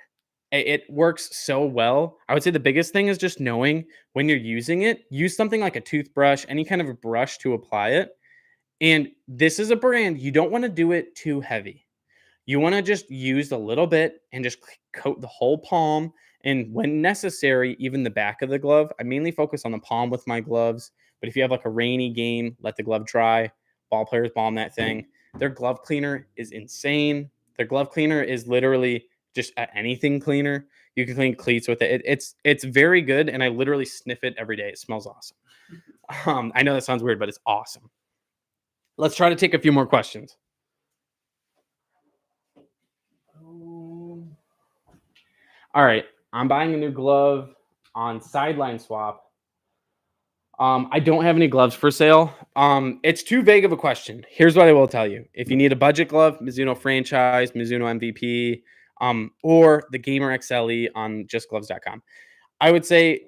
Speaker 1: It works so well. I would say the biggest thing is just knowing when you're using it, use something like a toothbrush, any kind of a brush to apply it. And this is a brand, you don't want to do it too heavy. You want to just use a little bit and just coat the whole palm. And when necessary, even the back of the glove. I mainly focus on the palm with my gloves. But if you have like a rainy game, let the glove dry. Ball Players Balm that thing. Their glove cleaner is insane. Their glove cleaner is literally just anything cleaner. You can clean cleats with it. It's very good, and I literally sniff it every day. It smells awesome. I know that sounds weird, but it's awesome. Let's try to take a few more questions. All right, I'm buying a new glove on Sideline Swap. I don't have any gloves for sale. It's too vague of a question. Here's what I will tell you. If you need a budget glove, Mizuno franchise, Mizuno MVP, or the Gamer XLE on justgloves.com. I would say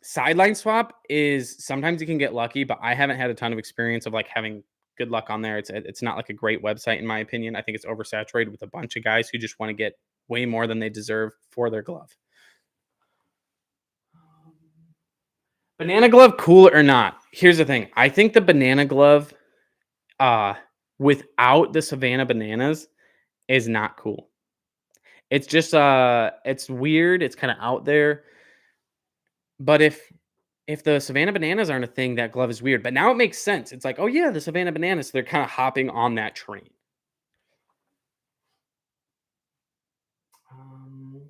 Speaker 1: Sideline Swap is sometimes you can get lucky, but I haven't had a ton of experience of like having good luck on there. It's not like a great website in my opinion. I think it's oversaturated with a bunch of guys who just want to get way more than they deserve for their glove. Banana glove, cool or not? Here's the thing. I think the banana glove, without the Savannah bananas, is not cool. It's just it's weird. It's kind of out there. But if the Savannah bananas aren't a thing, that glove is weird. But now it makes sense. It's like, oh yeah, the Savannah bananas. So they're kind of hopping on that train.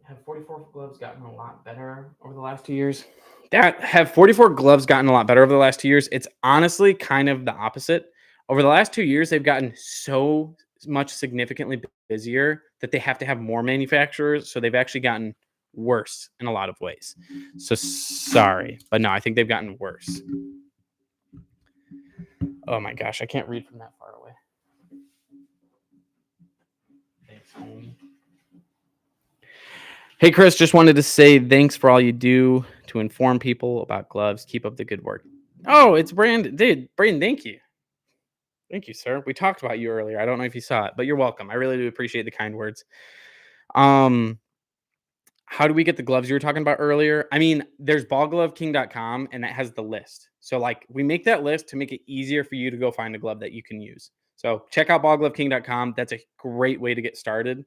Speaker 1: Have 44 gloves gotten a lot better over the last 2 years? Have 44 gloves gotten a lot better over the last 2 years? It's honestly kind of the opposite. Over the last 2 years, they've gotten so much significantly busier that they have to have more manufacturers. So they've actually gotten worse in a lot of ways. So sorry, but no, I think they've gotten worse. Oh my gosh, I can't read from that far away. Thanks, homie. Hey, Chris, just wanted to say thanks for all you do to inform people about gloves. Keep up the good work. Oh, it's Brandon. Dude, Brandon, thank you. Thank you, sir. We talked about you earlier. I don't know if you saw it, but you're welcome. I really do appreciate the kind words. How do we get the gloves you were talking about earlier? I mean, there's ballgloveking.com and that has the list. So like we make that list to make it easier for you to go find a glove that you can use. So check out ballgloveking.com. That's a great way to get started.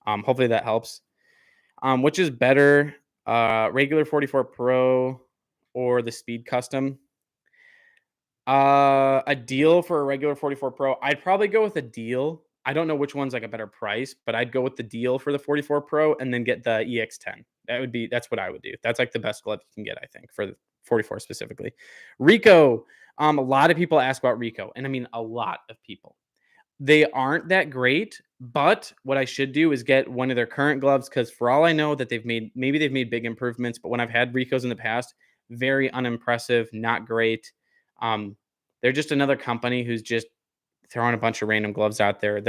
Speaker 1: Hopefully that helps. Which is better, regular 44 Pro or the Speed Custom? A deal for a regular 44 Pro. I'd probably go with a deal. I don't know which one's like a better price, but I'd go with the deal for the 44 Pro and then get the EX10. That's what I would do. That's like the best glove you can get, I think, for the 44 specifically. Rico. A lot of people ask about Rico, and I mean a lot of people. They aren't that great, but what I should do is get one of their current gloves because for all I know that maybe they've made big improvements, but when I've had Ricos in the past, very unimpressive, not great. They're just another company who's just throwing a bunch of random gloves out there.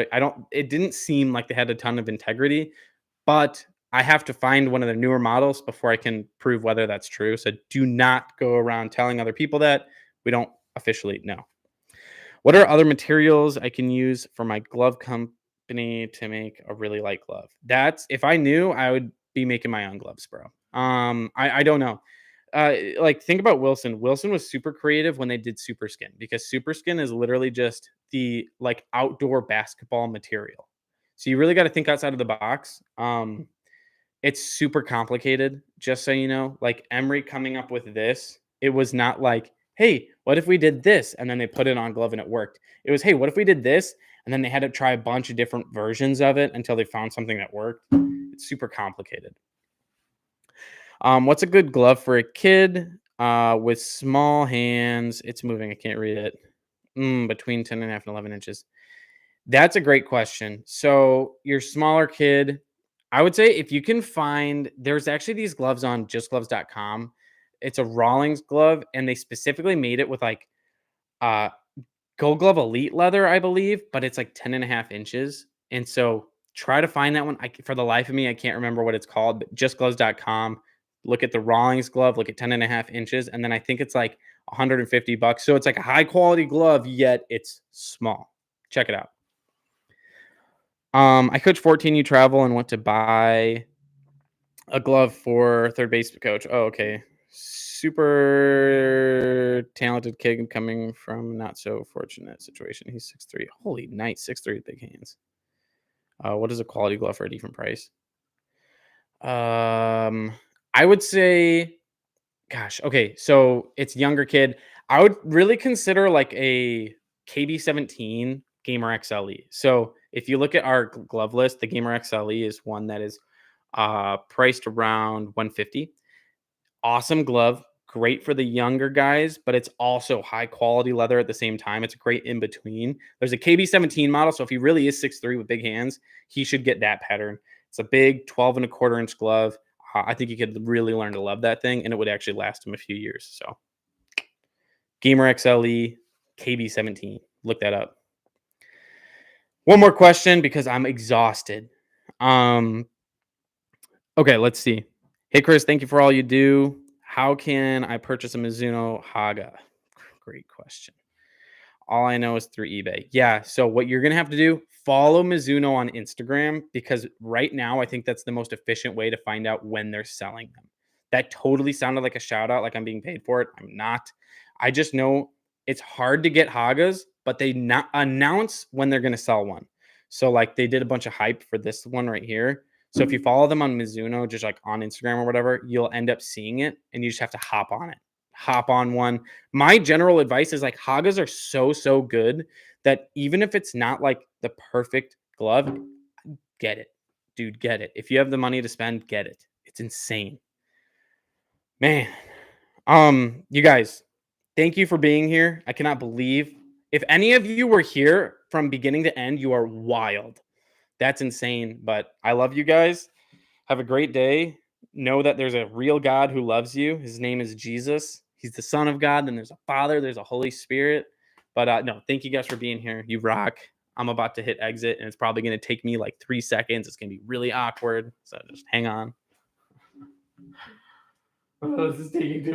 Speaker 1: It didn't seem like they had a ton of integrity, but I have to find one of their newer models before I can prove whether that's true. So do not go around telling other people that. We don't officially know. What are other materials I can use for my glove company to make a really light glove? If I knew, I would be making my own gloves, bro. I don't know. Like think about Wilson. Wilson was super creative when they did Super Skin because Super Skin is literally just the like outdoor basketball material. So you really got to think outside of the box. It's super complicated, just so you know. Like Emery coming up with this, it was not like, hey, what if we did this? And then they put it on glove and it worked. It was, hey, what if we did this? And then they had to try a bunch of different versions of it until they found something that worked. It's super complicated. What's a good glove for a kid with small hands? It's moving. I can't read it. Between 10 and a half and 11 inches. That's a great question. So your smaller kid, I would say if you can find, there's actually these gloves on justgloves.com. It's a Rawlings glove, and they specifically made it with like Gold Glove Elite leather, I believe, but it's like 10 and a half inches. And so try to find that one. For the life of me, I can't remember what it's called, but justgloves.com. Look at the Rawlings glove, look at 10 and a half inches. And then I think it's like $150. So it's like a high quality glove, yet it's small. Check it out. I coach 14U travel and want to buy a glove for third base coach. Oh, okay. Super talented kid coming from not so fortunate situation. He's 6'3". Holy nice, 6'3" with big hands. What is a quality glove for a different price? I would say, gosh, okay. So it's younger kid. I would really consider like a KB17 Gamer XLE. So if you look at our glove list, the Gamer XLE is one that is priced around 150. Awesome glove, great for the younger guys, but it's also high quality leather at the same time. It's a great in between. There's a KB17 model, so if he really is 6'3" with big hands, he should get that pattern. It's a big 12 and a quarter inch glove. I think he could really learn to love that thing, and it would actually last him a few years. So, Gamer XLE KB17, look that up. One more question because I'm exhausted. Okay, let's see. Hey, Chris, thank you for all you do. How can I purchase a Mizuno Haga? Great question. All I know is through eBay. Yeah. So what you're gonna have to do, follow Mizuno on Instagram because right now I think that's the most efficient way to find out when they're selling them. That totally sounded like a shout out, like I'm being paid for it. I'm not. I just know it's hard to get Hagas, but they not announce when they're gonna sell one. So like they did a bunch of hype for this one right here. So if you follow them on Mizuno, just like on Instagram or whatever, you'll end up seeing it and you just have to hop on it. Hop on one. My general advice is like Hagas are so good that even if it's not like the perfect glove, get it. Dude, get it. If you have the money to spend, get it. It's insane. Man. You guys, thank you for being here. I cannot believe if any of you were here from beginning to end, you are wild. That's insane, but I love you guys. Have a great day. Know that there's a real God who loves you. His name is Jesus. He's the Son of God. Then there's a Father, there's a Holy Spirit. But no, thank you guys for being here. You rock. I'm about to hit exit, and it's probably going to take me like 3 seconds. It's going to be really awkward. So just hang on. Oh, this is taking too